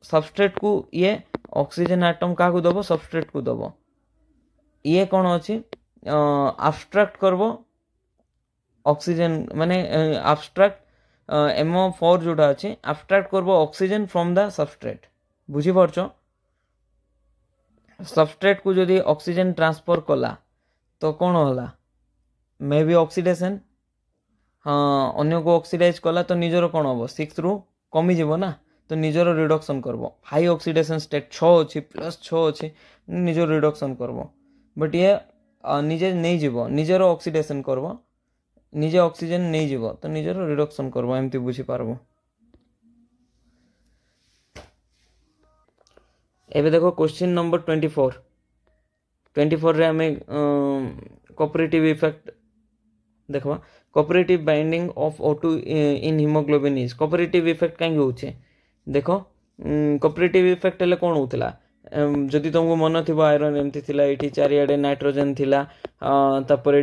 सबस्ट्रेट को ये ऑक्सीजन एटम क्या दब सबस्ट्रेट को दब ये कौन अच्छे abstract करबो ऑक्सीजन माने abstract MO4 जोटा अच्छे abstract करबो ऑक्सीजन फ्रॉम द सबस्ट्रेट बुझी पारछो सबस्ट्रेट को जदि ऑक्सीजन ट्रांसफर कला तो कौन होला मे बी ऑक्सीडेशन हाँ अन्य को ऑक्सीडाइज कला तो निजर कौन हम 6 रु कमी जीव ना तो निजर रिडक्शन करबो हाई ऑक्सीडेशन स्टेट 6 अच्छी प्लस 6 अच्छी निजर रिडक्शन करबो बट ये निजे नहीं जीव निजर ऑक्सीडेशन करबो निजे ऑक्सीजन नहीं जीव तो निजर रिडक्शन करबो एमती बुझी पारबो एबे देखो क्वेश्चन नंबर 24 रे हमें कोऑपरेटिव इफेक्ट देखो cooperative binding of O2 in haemoglobin is cooperative effect कहीं होचे देखो कोऑपरेटिव इफेक्ट हेले कोन होतला जदि तुमको मन थी आयरन एमती थिला एठी चारियाडे नाइट्रोजन थिला तापर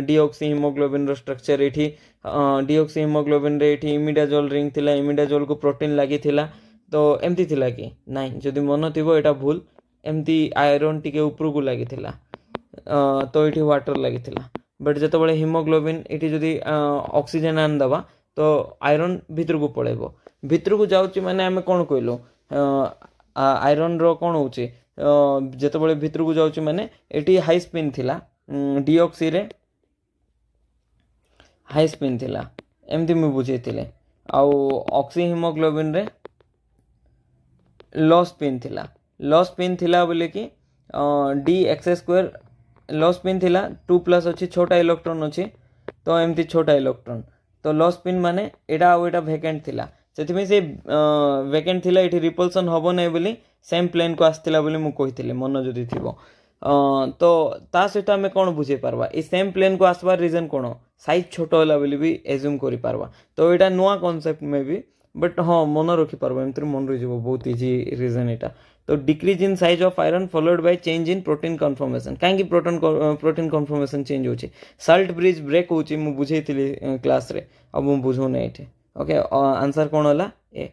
डीऑक्सी हीमोग्लोबिन रो स्ट्रक्चर एठी डीऑक्सी हीमोग्लोबिन रे एठी इमिडाजोल रिंग थिला इमिडाजोल को प्रोटीन लागी थिला तो एमती थिला कि नहीं जदि मन थिबो एटा भूल एमती आयरन टिके ऊपर को लागी थिला तो एठी वाटर लागी थिला बट जत बड़े हीमोग्लोबिन एठी जदि ऑक्सीजन आन दबा तो आयरन भीतर को पळेबो भीतर को जाउची माने हमें कोन कहलो आयरन रो कौन हो जत बड़े भीतर को जाउची माने एटी हाई स्पिन थिला डीऑक्सी रे हाई स्पिन थिला एमती मु बुझेतिले आउ ऑक्सी हीमोग्लोबिन रे लो स्पिन थिला बोले कि डी एक्स स्क्वायर लो स्पिन थिला 2+ अच्छी छोटा इलेक्ट्रॉन अच्छी तो एमती छोटा इलेक्ट्रॉन तो लो स्पिन माने एटा आ एटा वैकेंट थिला से वैकेंट थिला एठी रिपल्सन हबो नै बोली सेम प्लेन को आस्थिला बोली मु कहिथिले मन जदि थिबो तो ता सहित आमे कोन बुझे पारबा ए सेम प्लेन को आसबार रीजन कोन साइज छोट होला बोली भी एज्यूम करि पारबा तो एटा नुवा कांसेप्ट में भी बट हाँ मन रखि पारबा एमतिर मन रहि जबो बहुत इजी रीजन एटा तो decrease in size of iron followed by change in protein conformation काहे कि प्रोटीन कन्फर्मेशन चेंज होची साल्ट ब्रिज ब्रेक होची मु बुझेथिली क्लास रे अब मु बुझो नै एठी ओके आंसर कौन होला ए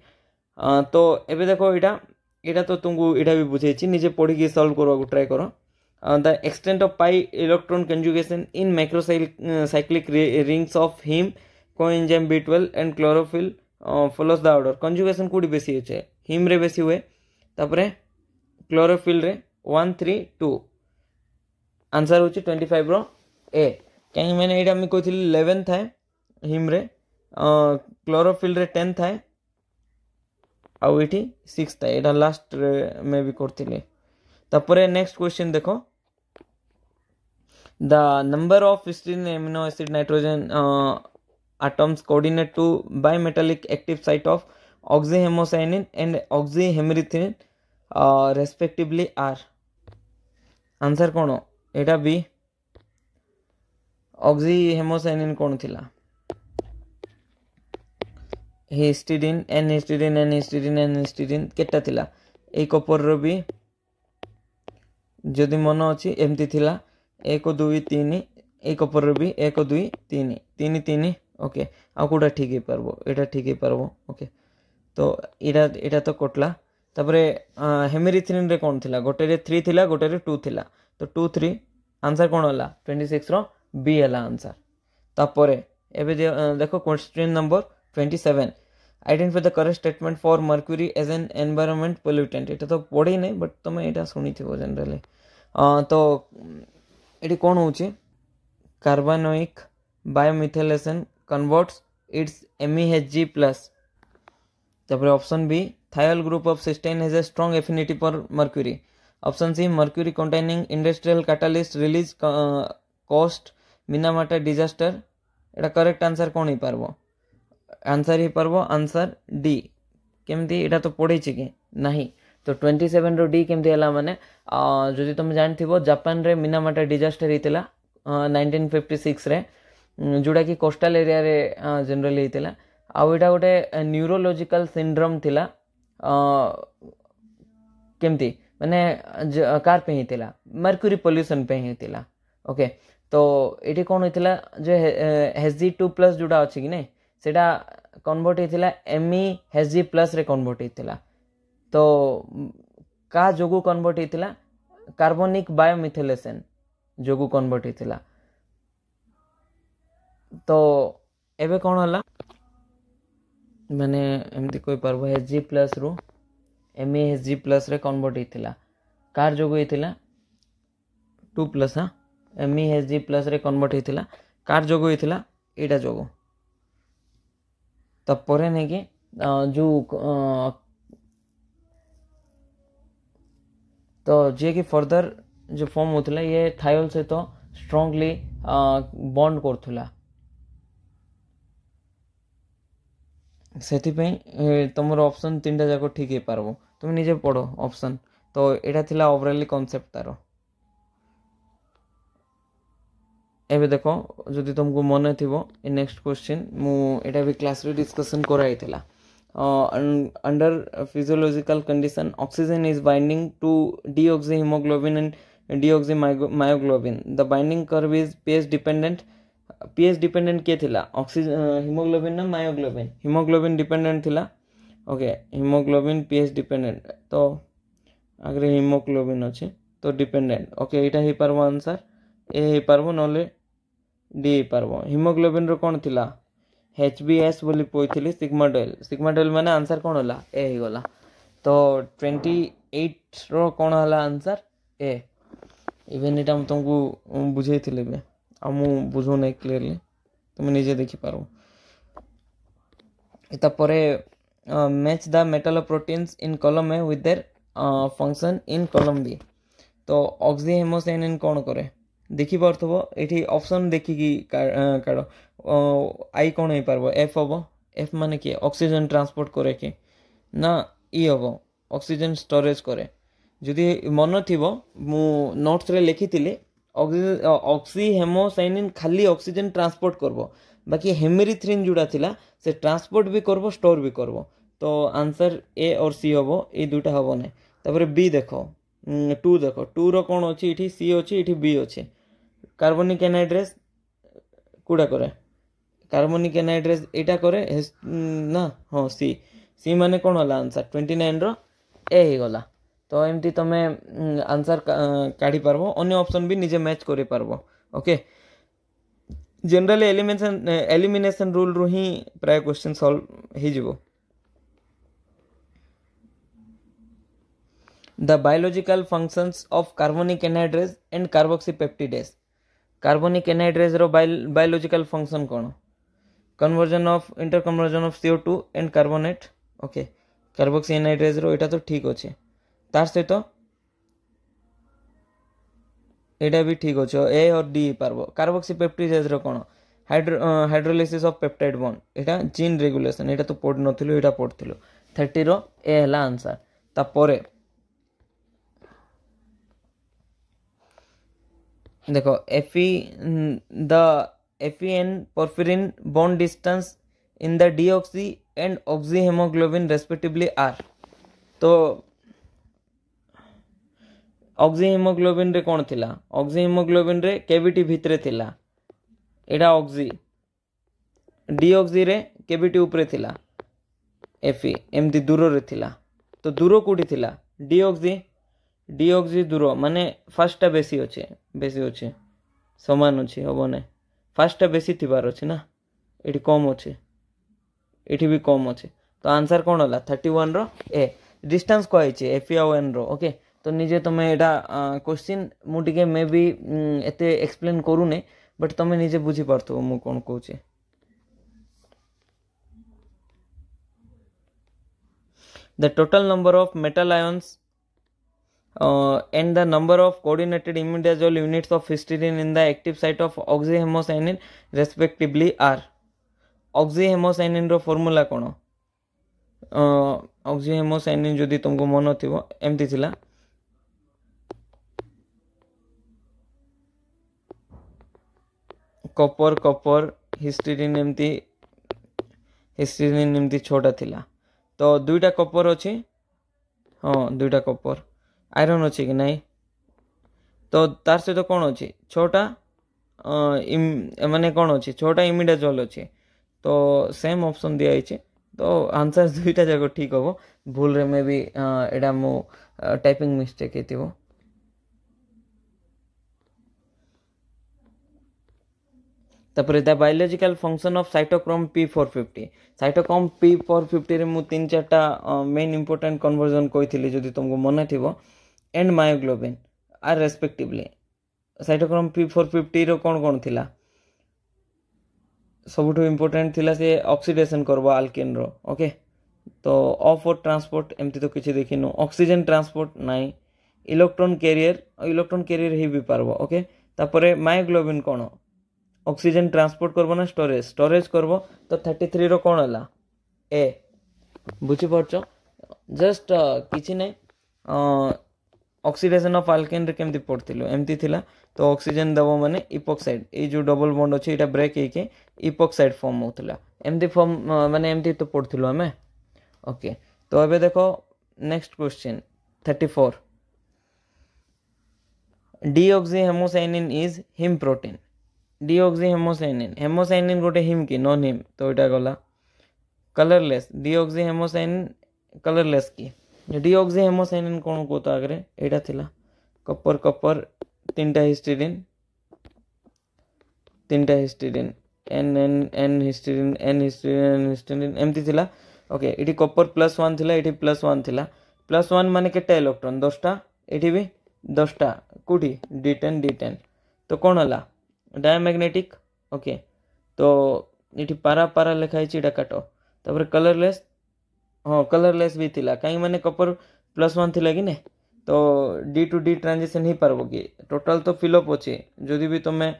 तो एबे देखो एटा तो तुमको एटा भी बुझेछि निजे पढ़ी के सॉल्व करबा को ट्राई करो the extent of pi electron conjugation in macrocyclic rings of haem coenzyme B12 and chlorophyll follows the order conjugation कोडी बेसी होचे हीम रे बेसी हुए तापरे क्लोरोफिल रे 1 3 2 आंसर होची 25 रो ए कहीं मैंने एटा में कहथिली 11 था हीम रे क्लोरोफिल रे 10 था आउ इठी 6 था एटा लास्ट में भी करथिले तापरे नेक्स्ट क्वेश्चन देखो the number of histidine amino acid nitrogen atoms coordinate to bimetallic active site of oxyhemocyanin and oxyhemerythrin respectively are answer कौन एटा बी oxyhemocyanin कौन थिला histidine N histidine N histidine N histidine केटा थिला ए कपर रो भी जदि मन अछि एमती थिला 1 2 3 ए कपर रो भी 1 2 3 3 3 ओके आ कोटा ठीक है पारबो एटा ठीक है पारबो ओके तो एटा तो कटला तापरे हेमेरिथ्रिन रे कोन थिला गोटे रे 3 थिला गोटे रे 2 थिला तो 2 3 आंसर कोन होला 26 रो बी हला आंसर तापरे एबे देखो question number 27 identify the correct statement for mercury as an environment pollutant एटा तो पढ़ी नहीं बट तुम यहाँ शुणी जनरली तो ये कौन हो carbonic biomethylation converts its MEHG plus तापर option b thiol group of cysteine has a strong affinity for mercury option c mercury containing industrial catalyst release cost Minamata disaster एटा करेक्ट आंसर कौन ही पारबो आंसर ही पारबो आंसर डी केमती एटा तो पढ़ी कि नहीं तो 27 रो डी केमती हला माने जदि तुम जानथिबो जापान रे मिनामाटा डिजास्टर हितला 1956 रे जोड़ा कि कोस्टल एरिया रे जनरली हितला आउ एटा गोटे न्यूरोलॉजिकल सिंड्रोम थिला केमती माने कार पे हितला मर्क्यूरी पोल्यूशन पे हितला ओके तो ये कौन होता जो Hg2+ जोड़ा अच्छी कि नहीं सेटा कन्वर्ट होता MEHG+ रे कन्वर्ट होता तो का जोगु कन्वर्ट होता कार्बोनिक बायोमिथाइलेशन जोगु कन्वर्ट होता तो एबे कौन हला माने एमती कोई पारबो Hg+ रु MEHG+ रे कन्वर्ट होता कार जोगु होता 2+ हाँ MEHG+ रे कन्वर्ट होता कार जोगु होता एटा जोगु तब नहीं कि जो तो जे कि फर्दर जो फॉर्म होता ये थायोल से तो स्ट्रांगली बॉन्ड करथुला से तुम ऑप्शन 3टा जाक ठीक है पारबो तुम निजे पढ़ो ऑप्शन तो एटा थिला ओवरऑली कांसेप्ट तारो एबे देखो जदि तुमको मन थी नेक्स्ट क्वेश्चन मुझे भी क्लास रे डिस्कशन कराई under physiological condition oxygen is binding two deoxy haemoglobin and deoxy myoglobin the binding curve is pH dependent के थिला ऑक्सीजन हीमोग्लोबिन ना मायोग्लोबिन हीमोग्लोबिन डिपेंडेंट थिला ओके हीमोग्लोबिन पीएच डिपेंडेंट तो आगे हीमोग्लोबिन अच्छे तो डिपेंडेंट ओके यहाँ ही पारबो आंसर ए ही पारबो नले डी ही पारबो हीमोग्लोबिन रो कोन थिला HbS बोली पोइथिली सिग्माडोल माने आंसर कोन होला ए ही गला तो 28 रो कोन होला आंसर ए इवन एटा हम तुमको बुझेइथिले बे आ मु बुझो नै क्लियरली तुम निजे देखि पारो एता परे match the metalloproteins in column a with their function in column b तो ऑक्सीहेमोसाइनिन कोन करे देखि पारथबो एठी ऑप्शन देखि कि काडो आई कोन होई पारबो एफ हबो एफ माने कि ऑक्सीजन ट्रांसपोर्ट करे कि ना ई हबो ऑक्सीजन स्टोरेज करे जदि मन थिबो मु नोट्स रे लिखितिले ऑक्सीहेमोसाइनिन खाली ऑक्सीजन ट्रांसपोर्ट करबो बाकी हेमेरिथ्रिन जुड़ा थिला से ट्रांसपोर्ट भी करबो स्टोर भी करबो तो आंसर ए और सी हबो ए दुटा हबो नै तापर बी देखो 2 देखो 2 रो कोन अछि इठी सी अछि इठी बी अछि कार्बनिक एनहाइड्रेस कुडा करे कार्बनिक एनहाइड्रेस एटा करे ना हाँ सी माने कोन होला आंसर 29 रो ए ही गला तो एमती तमे आंसर काढी पारबो अन्य ऑप्शन भी निजे मैच करि पारबो ओके जनरली एलिमिनेशन रूल रो ही प्राय क्वेश्चन सॉल्व ही जिवो The biological functions of carbonic anhydrase and carboxypeptidase. Carbonic anhydrase row biological function कौन? Conversion of interconversion of CO2 and carbonate. Okay. Carboxy anhydrase रो इटा तो ठीक होचे. तार से तो इटा भी ठीक होचे. A और D पारबो. Carboxypeptidase रो कौन? Hydrolysis of peptide bond. इटा gene regulation. इटा तो पढ़ नथिलो इटा पढ़थिलो. 30 रो A हला आंसर. ता परे देखो the FeN porphyrin bond distance in the deoxy and oxyhemoglobin respectively are तो oxyhemoglobin रे कौन थिला oxyhemoglobin रे कैविटी भितरे थिला एटा ऑक्सी डीऑक्सी रे कैविटी ऊपरे थिला Fe एमती दूर रे थिला तो दूर कोठी थिला डीऑक्सी दूर माने फास्टा बेसी अच्छे समान अच्छे हम ना फास्टा बेसी थिबार अच्छे ना ये कम अच्छे ये भी कम अच्छे तो आंसर कौन होला 31 रो ए डिस्टेंस कहै एफी आउ एन रो ओके तो निजे तुम एटा क्वेश्चन मुझे मे बी एते एक्सप्लेन करूने बट तुम निजे बुझी पारथो मु कौन कहूँ the total number of metal ions and the number of coordinated imidazole units of histidine in the active site of oxyhemocyanin respectively are oxyhemocyanin रो फॉर्मूला कौन oxyhemocyanin जदि तुमको मन थी एमती थिला कॉपर कॉपर हिस्टिडीन एमती छोटा थिला तो दुईटा कॉपर अच्छी हाँ दुईटा कॉपर आयरन अच्छी कि नहीं तो तार सहित तो कौन अच्छी छोटा माने कौन अच्छी छोटा इमिडाजोल अच्छी तो सेम ऑप्शन दिया है तो आंसर दुईटा जाक ठीक हम भूल रे में भी एटा मो टाइपिंग मिस्टेक हेतिबो तापर the biological function of cytochrome P450 cytochrome P450 रे मु तीन चारटा मेन इंपोर्टेंट कन्वर्जन कही जदि तुमको मन थिबो and myoglobin are respectively cytochrome P450 रो कौन कौन थिला सबुठु इंपोर्टेंट थिला से ऑक्सीडेशन करबो अल्केन रो ओके तो ऑफ और ट्रांसपोर्ट एमती तो किछि देखिनु ऑक्सीजन ट्रांसपोर्ट नाइ इलेक्ट्रॉन कैरियर ही भी पारबो ओके तापरे मायोग्लोबिन कौन ऑक्सीजन ट्रांसपोर्ट करबो ना स्टोरेज करबो तो 33 रो कौन हला ए बुझी पारछो जस्ट किछि नै ऑक्सीडेशन ऑफ अल्केन रे केमती पड़थिलो एमती थिला तो ऑक्सीजन दबो माने इपॉक्साइड ए जो डबल बॉन्ड अछि एटा ब्रेक हेके इपॉक्साइड फॉर्म होतला एमती फॉर्म माने एमती तो पड़थिलो हमें ओके तो अबे देखो next question 34 deoxyhemocyanin is heme protein deoxyhemocyanin hemocyanin गोटे हिम की नॉन हिम तो एटा गला कलरलेस डीऑक्सीहेमोसाइनिन कलरलेस की डीऑक्सीहेमोसाइनिन कौन को तो आगे एटा थिला कॉपर कॉपर तीनटा histidine N N N histidine एमती थिला ओके इटी कॉपर +1 थिला इटी +1 थिला +1 माने केटा इलेक्ट्रॉन 10टा इटी भी 10टा कोठी D10 तो कौन हला डायमैग्नेटिक ओके तो ये पारा पारा लिखाई इटा काटो तापर कलरलेस हाँ कलरलेस भी थिला कहीं माने कॉपर +1 थिला कि ने तो D to D ट्रांजिशन ही पारबो कि टोटल तो फिलअप अछि जदि भी तुमे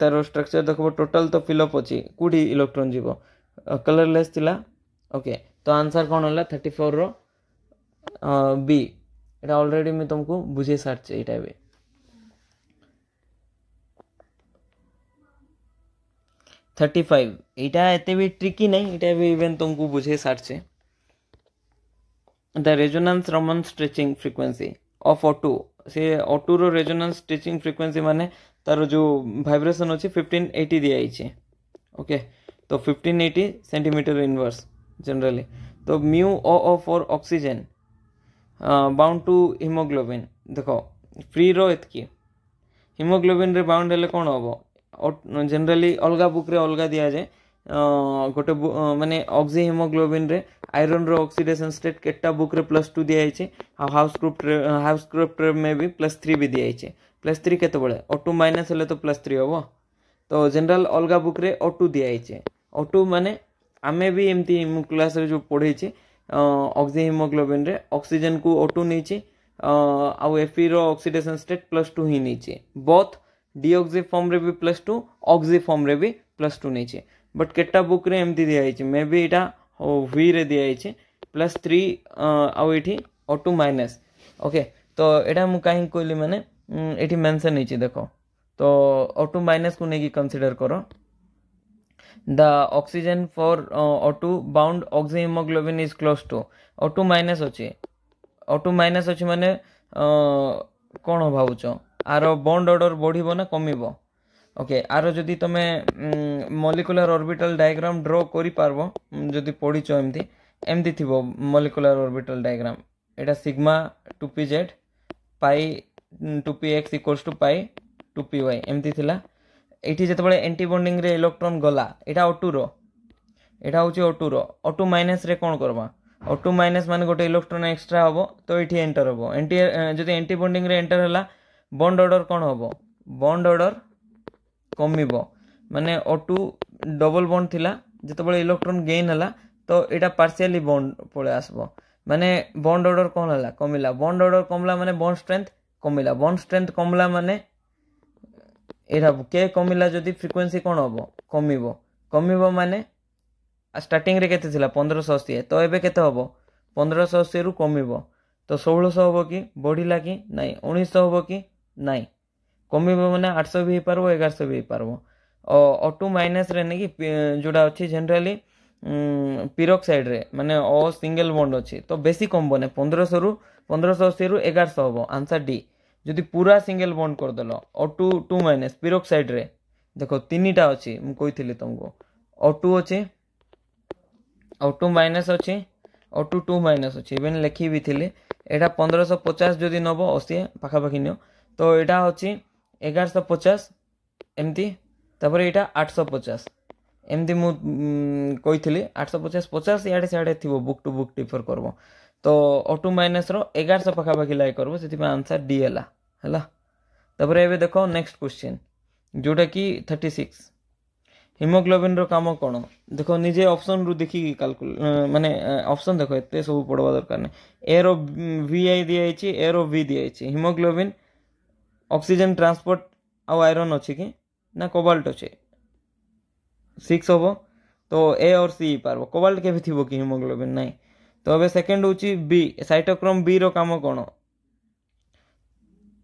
तार स्ट्रक्चर देखबो टोटल तो फिलअप अछि कुडी इलेक्ट्रॉन जीवो कलरलेस थिला ओके तो आंसर कौन होला 34 रो बी एटा ऑलरेडी मैं तुमको बुझे सारछे एटा भी 35 एटा एते भी ट्रिकी नहीं एटा भी इवन तुमको बुझे सारछे the resonance Raman stretching frequency of O2 से O2 रो रेजोनेंस स्ट्रेचिंग फ्रीक्वेंसी माने तार जो वाइब्रेशन अछि 1580 दिया आइछे ओके तो 1580 सेंटीमीटर इनवर्स जनरली तो mu O for oxygen bound to haemoglobin देखो फ्री रो एतकी हीमोग्लोबिन रे बाउंड हेले कोन होबो जनरली अलग बुक रे अलग दिया जाए गोटे माने ऑक्सी हीमोग्लोबिन रे आयरन रो ऑक्सीडेशन स्टेट केटा बुक रे +2 दिया आइछे हाउस ग्रुप में भी +3 भी दिया आइछे +3 केते बळे O2 माइनस हेले तो +3 होबो तो जनरल अलग बुक रे O2 दिया आइछे O2 माने आमे भी एमती क्लास रे जो पढै छी ऑक्सी हीमोग्लोबिन रे ऑक्सीजन को O2 नीचे आउ Fe रो ऑक्सीडेशन स्टेट +2 ही नीचे बोथ डीऑक्सी फॉर्म रे भी +2 ऑक्सी फॉर्म रे भी +2 नीचे बट केटा बुक रे एमती दिया आइछे मे बी एटा वी रे दिया आइछे +3 आउ एठी O2 माइनस ओके तो एटा मु काहे कहली माने एठी मेंशन नीचे देखो तो O2 माइनस को नेकी कंसीडर करो the oxygen for O2 bound oxyhaemoglobin is close to O2 minus अछि माने कोन भाबुचो आरो बॉन्ड ऑर्डर बढ़िबो ना कमिबो ओके आरो जदि तमे मॉलिक्यूलर ऑर्बिटल डायग्राम ड्रॉ करि पारबो जदि पढिचो एमती थिबो मॉलिक्यूलर ऑर्बिटल डायग्राम एटा sigma 2pz pi 2px equals to pi 2py एमती थिला एठी जतबळे एंटी बॉन्डिंग रे इलेक्ट्रॉन गला एटा O2 रो एटा होची O2 रो O2 माइनस रे कोन करबा O2 माइनस माने गोटे इलेक्ट्रॉन एक्स्ट्रा हबो तो एठी एंटर हबो एंटी जदि एंटी बॉन्डिंग रे एंटर हला बॉन्ड ऑर्डर कोन हबो बॉन्ड ऑर्डर कमिबो माने O2 डबल बॉन्ड थिला जतबेले इलेक्ट्रॉन गेन हला तो एटा पार्शियली बॉन्ड पळे आसबो माने बॉन्ड ऑर्डर कोन हला कमिला बॉन्ड ऑर्डर कमला माने बॉन्ड स्ट्रेंथ कमिला बॉन्ड स्ट्रेंथ कमला माने एटा के कमिला जदि फ्रीक्वेंसी कोन हबो कमिबो माने स्टार्टिंग रे केते थिला 1580 तो एबे केते हबो 1580 रु कमिबो तो 1600 हबो कि बढ़िला कि नाही 1900 हबो कि नाही कमिबो माने 800 भी पारबो 1100 भी पारबो O2 माइनस रे ने कि जोडा अछि जनरली पिरोक्साइड रे माने ओ सिंगल बॉन्ड अछि तो बेसी कम बने 1500 रु 1580 रु 1100 हबो आंसर डी जदि पूरा सिंगल बॉन्ड कर देलो O2 2 माइनस पिरोक्साइड रे देखो तीनटा अछि म कहिथिले तुमको O2 अछि O2 माइनस अछि O2 2 माइनस अछि इवन लिखि भी थिले एटा 1550 जदि नबो 80 पाखा पाखी नियो तो एटा अछि 1150 एमती तापर एटा 850 एमती मु कहिथिले 850 50 याडे साडे थिबो बुक टू बुक डिफर करबो तो O2 माइनस रो 1100 पाखा पाखी लाई करबो सेति में आंसर डी हला तापर एबे देखो नेक्स्ट क्वेश्चन जोटा कि 36 हिमोग्लोबिन रो काम कोन देखो निजे ऑप्शन रु देखि कैलकुलेट माने ऑप्शन देखो एते सब पड़वा दरकार नै ए रो VI दिया अछि ए रो V दिया अछि हिमोग्लोबिन ऑक्सीजन ट्रांसपोर्ट आ आयरन अछि कि ना कोबाल्ट अछि 6 होबो तो ए और सी पारबो कोबाल्ट के भी थिबो कि हिमोग्लोबिन नै तो अबे सेकंड होची बी साइटोक्रोम बी रो काम कोन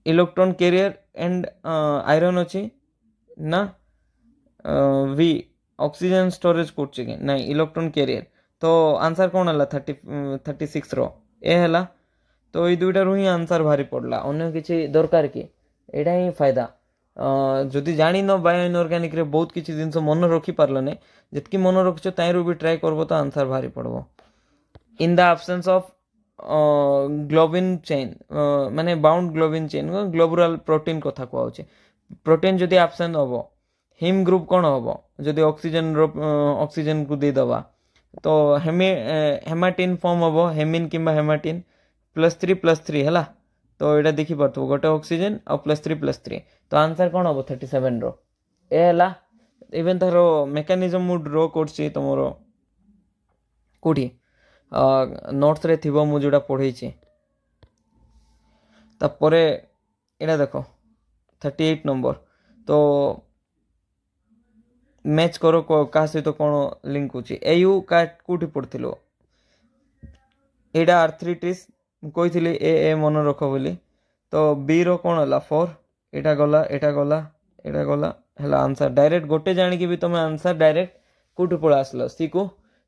इलेक्ट्रॉन कैरियर एंड आयरन अछि ना V ऑक्सीजन स्टोरेज करछि कि नै इलेक्ट्रॉन कैरियर तो आंसर कोन हला 36 रो ए हला तो ई दुइटा रु ही आंसर भारी पड़ला अन्य किछि दरकार कि एडा ही फायदा जदि जानि न बायो इनऑर्गेनिक रे बहुत किछि जिंस मन रखि पारलो नै जतकी मन रखिछो ताइरो भी ट्राई करबो तो आंसर भारी पड़बो in the absence of globin chain माने bound globin chain globular protein कथा को होचे प्रोटीन जदि एब्सेंट होबो हिम ग्रुप कोन होबो जदि ऑक्सीजन को दे दबा तो हेमाटिन फॉर्म होबो हेमिन किंबा हेमाटिन +3 हला तो एटा देखि परथो गोटे ऑक्सीजन और +3 तो आंसर कोन होबो 37 रो ए हला इवन तारो मेकानिज्म मु ड्रॉ करछि तमरो कोठी नोट्स रे थिबो मु जोडा पढै छी तापरे एटा देखो 38 नंबर तो मैच करो का सहित कोन लिंक होची एयू का कोठी पड़थिलो एडा आर्थराइटिस कहिथिले ए मन रखो बोली तो बी रो कोन हला 4 एटा गला हला आंसर डायरेक्ट गोटे जानि कि भी तुम आंसर डायरेक्ट कोठी पळ आसलो सी को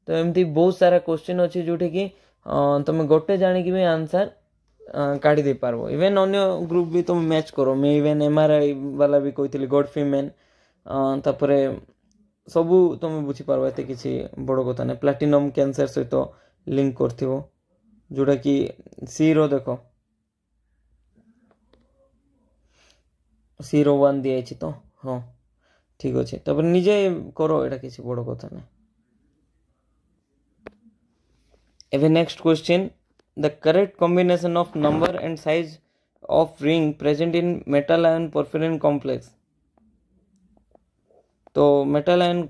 तो एमती बहुत सारा क्वेश्चन अछि जोठी कि तुम गोटे जानि कि भी आंसर काढी दे पारबो इवन अन्य ग्रुप भी तुम मैच करो मैं इवन एमआरआई वाला भी कहिथिले गॉड फीमेन तापरे सबू तुम बुझी पारबो एते किछि बड़ कथा नै प्लैटिनम कैंसर सहित लिंक करथिबो जोटा कि सी रो देखो सी रो 1 दिया अछि तो हां ठीक अछि तब निजे करो एटा किछि बड़ कथा नै एवे next question the correct combination of number and size of ring present in metal ion porphyrin complex तो मेटल आयन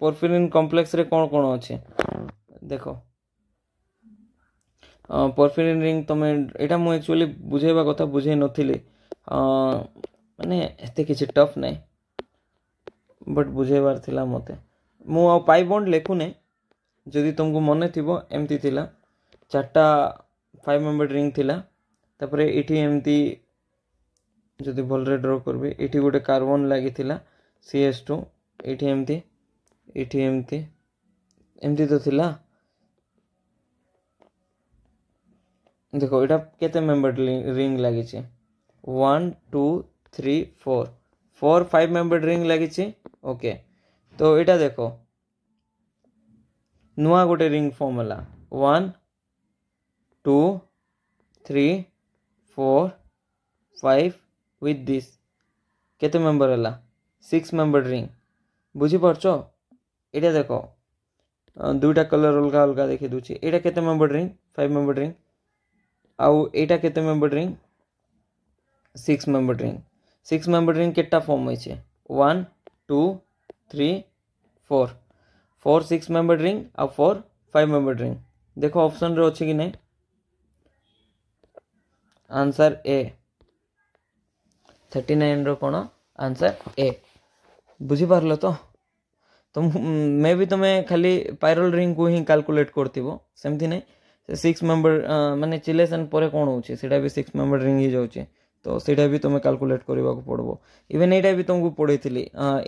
पोर्फिरिन कॉम्प्लेक्स रे कोन कोन अछि देखो पोर्फिरिन रिंग तमे एटा मु एक्चुअली बुझेबा कथा बुझे नथिले माने एते किछि टफ नै बट बुझेबार थिला मते मु पाई बॉन्ड लेखु नै जदि तुमको मने थिबो एमती थिला चारटा 5 मेंबर रिंग थिला तापरे एठी एमती जदि भल रे ड्रॉ करबे एठी गोटे कार्बन लागि थिला CH2 एठी एमती तो थिला देखो एटा केते मेंबर रिंग लागि छै 1 2 3 4 5 मेंबर रिंग लागि छै ओके तो एटा देखो नुआ गोटे रिंग फॉर्म हला 1 2 3 4 5 विथ दिस केते मेंबर हला 6 मेंबर रिंग बुझी परछो एटा देखो दुईटा कलर अलग अलग देखी दूची एटा केते मेंबर रिंग 5 मेंबर रिंग आउ एटा केते member ring 6 member ring 6 member ring केटा फॉर्म होई छे 1 2 3 4 4 6 मेंबर रिंग आ 4 5 मेंबर रिंग देखो ऑप्शन रे अछि कि नै answer A 39 row cone answer A बुझी पारलो तो तुम मे भी तुम्हें खाली पायरल रिंग को ही कैलकुलेट करथिबो सेमथि नै 6 मेंबर माने चिलेसन परे कोन होछि सेटा भी 6 मेंबर रिंग ही जाउछि तो सेटा भी तुम्हें कैलकुलेट करबा को पड़बो इवन एटा भी तुमको पढैथिली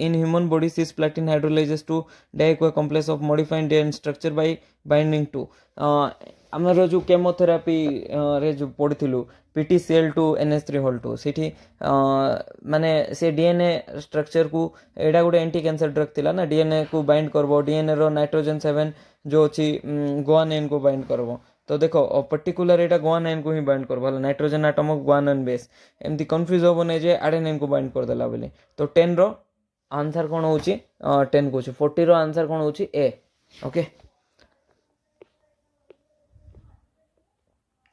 in human body cisplatin hydrolyses to diaqua complex of modified DNA structure by binding to हमर जो केमोथेरापी रे जो पढिथिलु PTCL2 NH3 होल 2 सेठी माने से डीएनए स्ट्रक्चर को एडा गोटे एंटी कैंसर ड्रग थिला ना डीएनए को बाइंड करबो डीएनए रो नाइट्रोजन 7 जो अछि गुआनिन को बाइंड करबो तो देखो पर्टिकुलर एटा गुआनिन को ही बाइंड करबो nitrogen atom of guanine base एमती कंफ्यूज होबो नै जे एडेनिन को बाइंड कर देला बोली तो 10 रो आंसर कोन होची 10 को 40 रो आंसर कोन होची ए ओके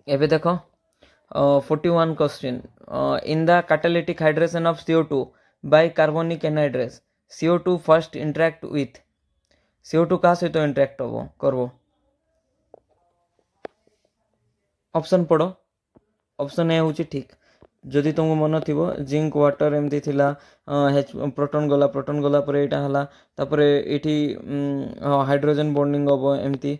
एबे देखो 41 question in the catalytic hydration of CO2 by carbonic anhydrase CO2 first interact with CO2 का सहित इंटरेक्ट होबो करबो ऑप्शन पढ़ो ऑप्शन ए होची ठीक जदि तुमको मन थिबो जिंक वाटर एमती थिला प्रोटॉन गला परे एटा हला तापरे एठी हाइड्रोजन बॉन्डिंग होबो एमती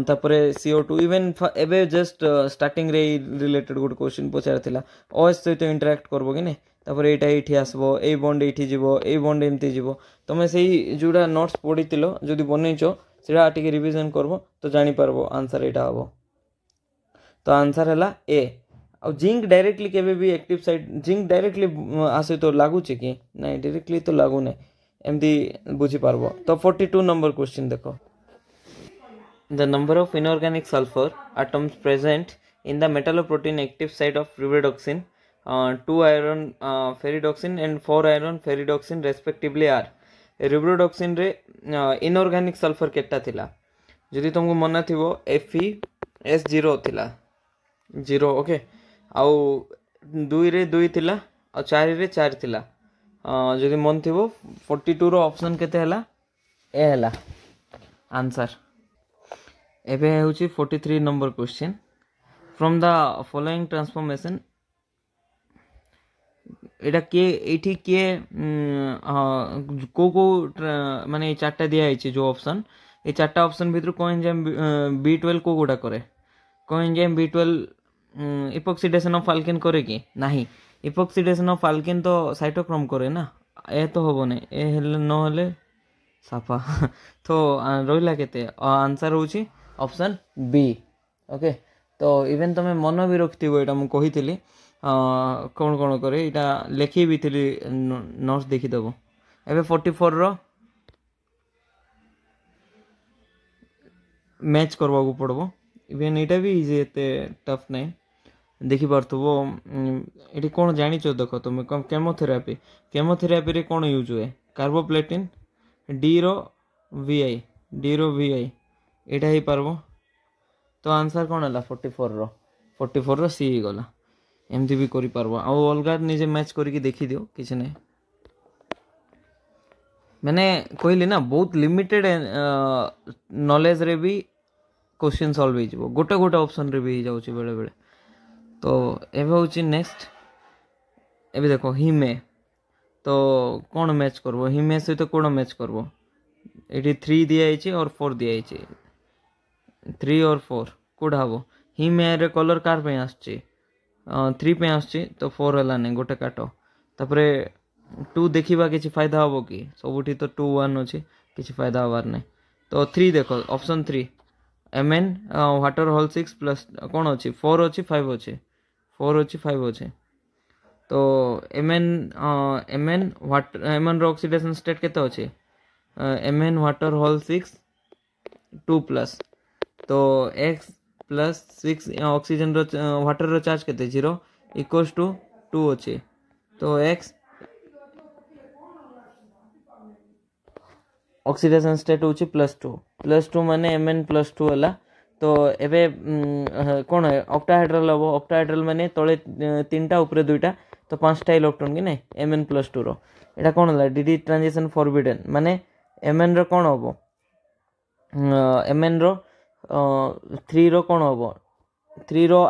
तापरे CO2 इवन एबे जस्ट स्टार्टिंग रे रिलेटेड गुड क्वेश्चन पचार थिला OH सहित इंटरेक्ट करबो कि नै तापरे एटा एठी आसबो ए बॉन्ड एठी जीवो ए बॉन्ड एमती जीवो तमे सेही जुडा नोट्स पढितिलो जदि बनेइचो सेडा आटिके रिवीजन करबो तो जानि पारबो आंसर एटा हबो तो आंसर हला ए आ जिंक डायरेक्टली केबे भी एक्टिव साइट जिंक डायरेक्टली आसे तो लागू छे कि नै डायरेक्टली तो लागू नै एमती बुझी पारबो तो 42 नंबर क्वेश्चन देखो the number of inorganic sulfur atoms present in the metalloprotein active site of rivaroxaban 2 iron ferridoxin and 4 iron ferridoxin respectively are rivaroxaban रे inorganic sulfur केटा थिला जदि तुमको मन थिबो FeS0 थिला 0 ओके आउ 2 रे 2 थिला आ 4 रे 4 थिला जदि मन थिबो 42 रो ऑप्शन केते हला ए हला आंसर एबे होची 43 number question from the following transformation एटा के एठी के को माने चारटा दिया आइछि जो ऑप्शन ए चारटा ऑप्शन भितर को एंजाइम B12 को गोटा करे को enzyme B12 epoxidation of alkane करे कि नाही इपॉक्सीडेशन ऑफ अल्केन तो साइटोक्रोम करे ना ए तो होबो नै ए हेले न होले साफा तो रोइला केते आंसर होची ऑप्शन बी ओके तो इवन तमे मन भी रखथिबो एटा मु कहितली कोन कोन करे एटा लेखि भी थिली नोट्स देखि दबो एबे 44 रो मैच करबा को पड़बो इवन एटा भी इजी एते टफ नै देखि पारथबो एटी कोन जानि छ देखो तुम केमोथेरापी रे कोन यूज होए कार्बोप्लेटिन डी रो VI एटा ही पारबो तो आंसर कोन हला 44 रो सी गला एमती भी करि पारबो आ अलगा निजे मैच करिकि देखि दियो किछ नै माने कहली ना बहुत लिमिटेड नॉलेज रे भी क्वेश्चन सॉल्व हो जिवो गोटे गोटे ऑप्शन रे भी जाउची बेले बेले तो एबे होची नेक्स्ट एबे देखो हिमे तो कोन मैच करबो हिमे से तो कोन मैच करबो एटी 3 दिया आइछि और 4 दिया आइछि 3 और 4 कोडा हबो हिमे रे कलर कार पे आछछि 3 पे आछछि तो 4 हला नै गोटे काटो तापरे 2 देखिबा किछि फायदा हबो कि सबुठी तो 2 1 अछि किछि फायदा हबार नै तो 3 देखो option 3 Mn water whole 6 plus कोन अछि 4 अछि 5 अछि 4 अछि 5 अछि तो Mn वाटर Mn रो ऑक्सीडेशन स्टेट केते अछि Mn वाटर होल 6 2 प्लस तो x प्लस 6 ऑक्सीजन रो वाटर रो चार्ज केते 0 इक्वल्स टू 2 अछि तो x ऑक्सीडेशन स्टेट होची +2 माने Mn+2 हला। तो एबे कौन है ऑक्टाहेड्रल हम ऑक्टाहेड्रल माने तले 3टा ऊपर 2टा तो 5टा इलेक्ट्रॉन कि नहीं Mn+2 रो एटा कौन हला dd ट्रांजिशन फॉरबिडन माने Mn रो कौन हम Mn रो 3 रो कौन हम 3 रो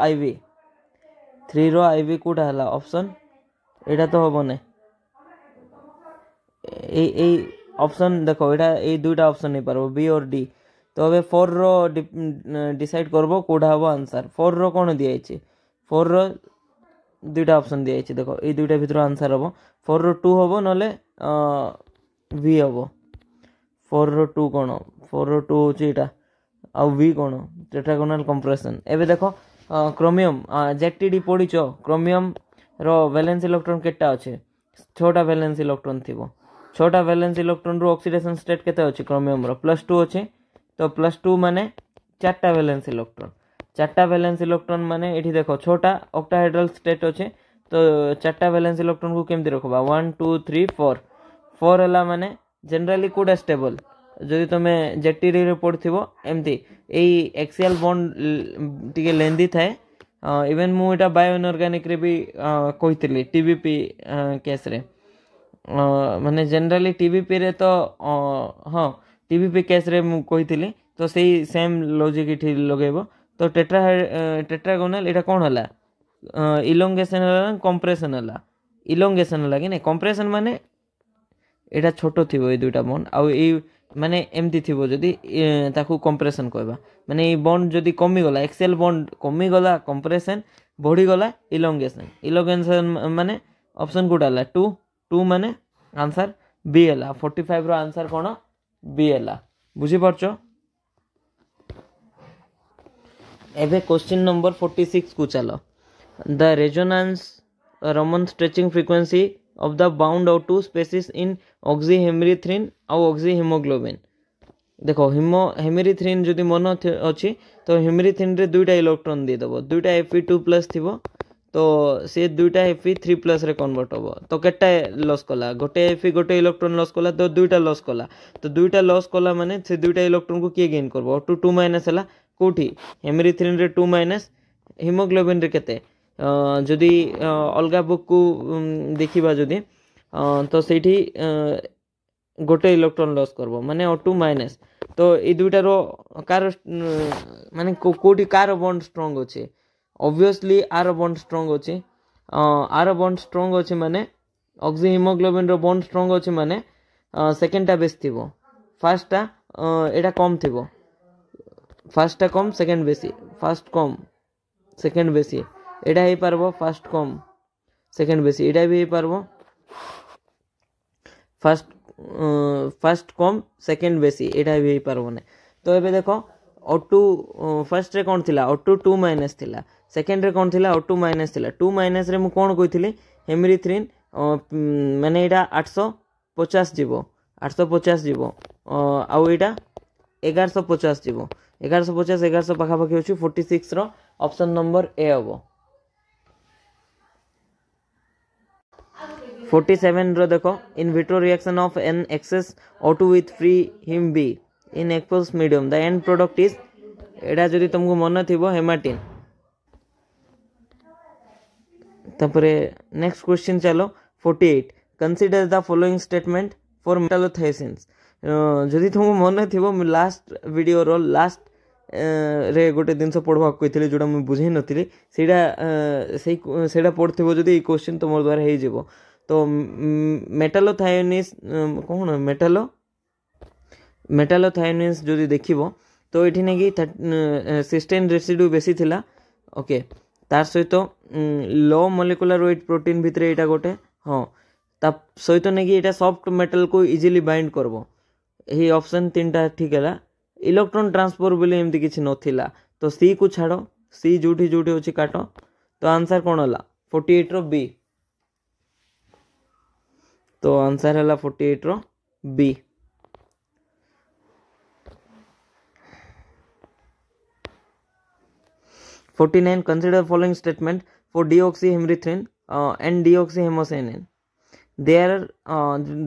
IV कोटा हला ऑप्शन एटा तो हम ने ए ऑप्शन देखो एटा ए दुईटा ऑप्शन नहीं पारबो बी और डी। तो अबे 4 रो डिसाइड करबो कोडा हबो आंसर 4 रो कोन दिया आइछि 4 रो दुईटा ऑप्शन दिया आइछि देखो ए दुईटा भितर आंसर हबो 4 रो 2 हबो नले वी हबो 4 रो 2 कोन 4 रो 2 होछि एटा आ वी कोन टेट्रागोनल कंप्रेशन। एबे देखो क्रोमियम जेटीडी पढिचो क्रोमियम रो वैलेंस इलेक्ट्रॉन केटा अछि 6टा वैलेंस इलेक्ट्रॉन थिबो 6टा वैलेंस इलेक्ट्रॉन रो ऑक्सीडेशन स्टेट केते अछि क्रोमियम रो +2 अछि तो +2 माने 4टा वैलेंस इलेक्ट्रॉन 4टा वैलेंस इलेक्ट्रॉन माने एठी देखो 6टा ऑक्टाहेड्रल स्टेट अछि तो 4टा वैलेंस इलेक्ट्रॉन को केमति रखबा 1 2 3 4 4 हला माने जनरली कोडा स्टेबल जदि तमे जेटीडी रे पढथिबो एमति एई एक्सियल बॉन्ड टिके लेंदी थाए इवन मु एटा बायो इनऑर्गेनिक रे भी कहितली टीबीपी केस रे माने जनरली टीबीपी रे तो हां टीबीपी केस रे मु कहितली तो सेही सेम लॉजिक इठी लगेबो। तो टेट्रागोनल एटा कोन हला इलोंगेशन हला कंप्रेशन हला इलोंगेशन हला कि नै कंप्रेशन माने एटा छोटो थिबो ए दुटा बॉन्ड आ ए माने एमती थिबो जदी ताकू कंप्रेशन कहबा माने ए बॉन्ड जदी कमी गला एक्सेल बॉन्ड कमी गला कंप्रेशन बढ़ी गला इलोंगेशन माने ऑप्शन कोड हला 2 माने आंसर बी हला 45 रो आंसर कोन बी हला बुझी परछो। एबे क्वेश्चन नंबर 46 को चलो the resonance Raman stretching frequency of the bound of two species in oxyhemerythrin और oxyhemoglobin। देखो हेमेरिथ्रिन जदि मन अच्छी तो हेमेरिथ्रिन रे दुईटा इलेक्ट्रॉन दे दबो दुईटा Fe2+ थिबो तो से दुईटा Fe3+ रे कन्वर्ट होबो तो केटा लॉस कला गोटे Fe गोटे इलेक्ट्रॉन लॉस कला तो दुईटा लॉस कला तो दुईटा लॉस कला माने से दुईटा इलेक्ट्रॉन को के गेन करबो 2 हला कोठी हेमेरिथ्रिन रे 2- हीमोग्लोबिन रे केते जदि अलगा बुक को देखिबा जदि तो सेठी गोटे इलेक्ट्रॉन लॉस करबो माने O2- तो ए दुईटा रो कार माने कोठी कार बॉन्ड स्ट्रांग अछि ऑब्वियसली आर बॉन्ड स्ट्रांग अछि आर बॉन्ड स्ट्रांग अछि माने ऑक्सी हीमोग्लोबिन रो बॉन्ड स्ट्रांग अछि माने सेकंड टा बेस थिबो फर्स्ट टा एटा कम थिबो फर्स्ट टा कम सेकंड बेसी फर्स्ट कम सेकंड बेसी एटा हे पारबो फर्स्ट कम सेकंड बेसी एटा भी हे पारबो फर्स्ट कम सेकंड बेसी एटा भी हे पारबो ने। तो एबे देखो O2 फर्स्ट रे कोन थिला O2 2- थिला सेकंड रे कोन थिला O2- थिला 2- रे मु कोन कहितली हेमेरिथ्रिन माने एटा 850 जीवो 850 जीवो आ एटा 1150 जीवो 1150 पाखा पाखी होची 46 रो ऑप्शन नंबर ए हबो। 47 रो देखो in vitro reaction of an excess O2 with free haem B in aqueous medium the end product is एडा जदि तुमको मन थिबो हेमाटिन। तपरे नेक्स्ट क्वेश्चन चलो 48 consider the following statement for metallothioneins जदि तुमको मन थिबो लास्ट वीडियो रो लास्ट रे गोटे जिनस पढ़वा कही जोटा मुझे बुझे नी सेटा पढ़ो जदि क्वेश्चन तुम द्वारा हो जिवो। तो मेटालोथायोनिस कौन मेटालोथायोनिस जदि देखिबो तो ये नहीं कि सिस्टेन रेसिड्यू बेसी थिला ओके तार सहित लो मॉलिक्यूलर वेट प्रोटीन भितर एटा गोटे हाँ ता सहित नहीं कि एटा सॉफ्ट मेटल को इजीली बाइंड करबो यही ऑप्शन 3टा ठीक है। इलेक्ट्रॉन ट्रांसफर बोले एमती किछि नथिला तो सी को छाड़ो सी जोठी जोठी होची काटो तो आंसर कोन हला 48 रो बी। तो आंसर हला 48 रो B. (49) consider following statement for deoxyhemerythrin and deoxyhemocynin there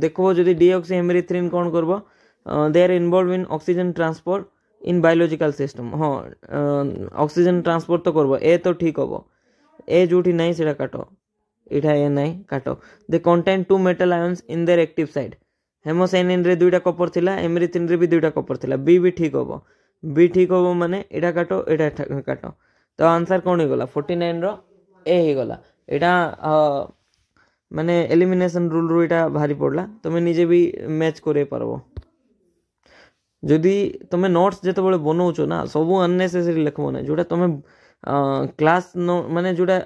देखो जदि deoxyhemerythrin कोन करबो they are involve in oxygen transport in biological system हाँ ऑक्सीजन ट्रांसपोर्ट तो करबो ए तो ठीक हम ए जोटी नहीं सेटा काट इटा ए नहीं काट they contain 2 metal ions in their active side haemocyanin रे दुईटा कपर थिला एमरिथिन रे भी दुईटा कपर थिला बी भी ठीक हम माने एटा काट एटा काट तो आंसर कौन हो गला 49 रो ए हो गला एटा माने एलिमिनेशन रूल रू एटा भारी पड़ला तुम निजे भी मैच करे पारबो जदि तुम नोट्स जिते बड़े बनाऊच ना सब अननेसेसरी लिखब ना जोटा तुम क्लास माने जोटा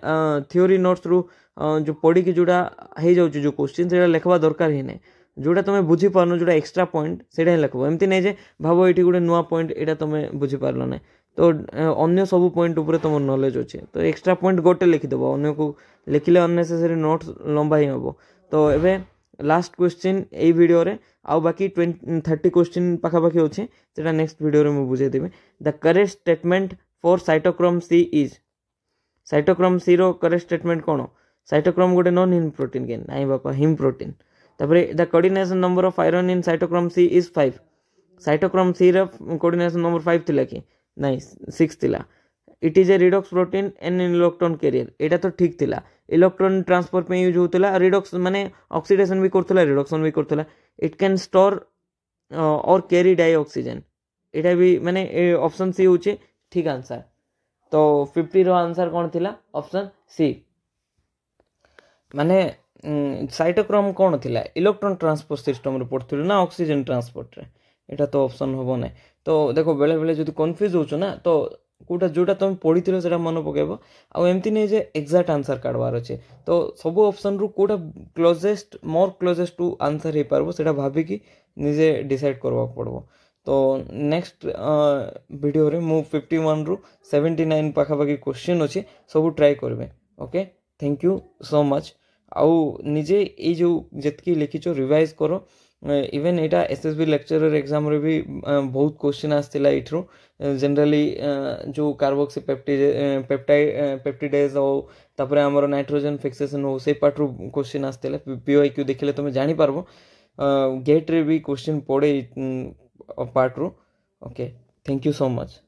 थियोरी नोट्स रु जो पढ़ी की जोटा हो जाऊँ जो क्वेश्चन से लिखवा दरकार ही नहीं जोटा तुम बुझी पारन जोटा एक्स्ट्रा पॉइंट से लिखब एमती नहीं जे भाव ये गोटे नुआ पॉइंट यहाँ तुम बुझी पारल ना तो अन्य सब पॉइंट उपर तुम नॉलेज अच्छे तो एक्स्ट्रा पॉइंट गोटे लिखिदेव अन्य को लिखिले अननेसेसरी नोट्स लंबा ही हम तो एबे लास्ट क्वेश्चन यही वीडियो रे आउ बाकी 30 क्वेश्चन पाखापाखि अच्छे से नेक्स्ट वीडियो में बुझे देवी the correct statement for cytochrome c is cytochrome c रो करेक्ट स्टेटमेंट कौन साइटोक्रोम गोटे नॉन हिम प्रोटीन के नाई बापा हिम प्रोटीन तापर the coordination number of iron in cytochrome c is 5 cytochrome c रो कोऑर्डिनेशन नंबर 5 थिला कि नहीं 6 थिला it is a redox protein an electron carrier एटा तो ठीक थिला इलेक्ट्रॉन ट्रांसफर पे यूज होतला रिडॉक्स माने ऑक्सीडेशन भी करतला रिडक्शन भी करतला इट कैन स्टोर और कैरी डाई ऑक्सीजन एटा भी माने ऑप्शन सी होचे ठीक आंसर तो 50 रो आंसर कौन थिला ऑप्शन सी माने साइटोक्रोम कौन थिला इलेक्ट्रॉन ट्रांसपोर्ट सिस्टम रे पड़थिलो ना ऑक्सीजन ट्रांसपोर्ट रे एटा तो ऑप्शन होबो नै तो देखो बेले बेले जदि कंफ्यूज होचो ना तो कोटा जोटा तुम पढ़ी से मन पकेब आमती नहीं जे एक्जाक्ट आंसर काढ़वार अच्छे तो सब ऑप्शन रु कोटा closest more closest to answer हो पार से भाविकी निजे डिसाइड करवा पड़ो तो नेक्स्ट वीडियो रे मु 51 रु 79 पाखापाखि क्वेश्चन अच्छे सब ट्राई करेंगे okay thank you so much आउ निजे ये जो जितकी लिखिच रिवाइज करो इवेन एटा एसएसबी लेक्चरर एग्जाम रे भी बहुत क्वेश्चन आसला इठरू जनरली जो कार्बोक्सी पेप्टिडेज हो तापर हमर नाइट्रोजन फिक्सेशन हो से पार्ट रू क्वेश्चन आसला पीओआईक्यू देखिले तुम जानि पारबो गेट रे भी क्वेश्चन पड़े पार्ट रू okay thank you so much.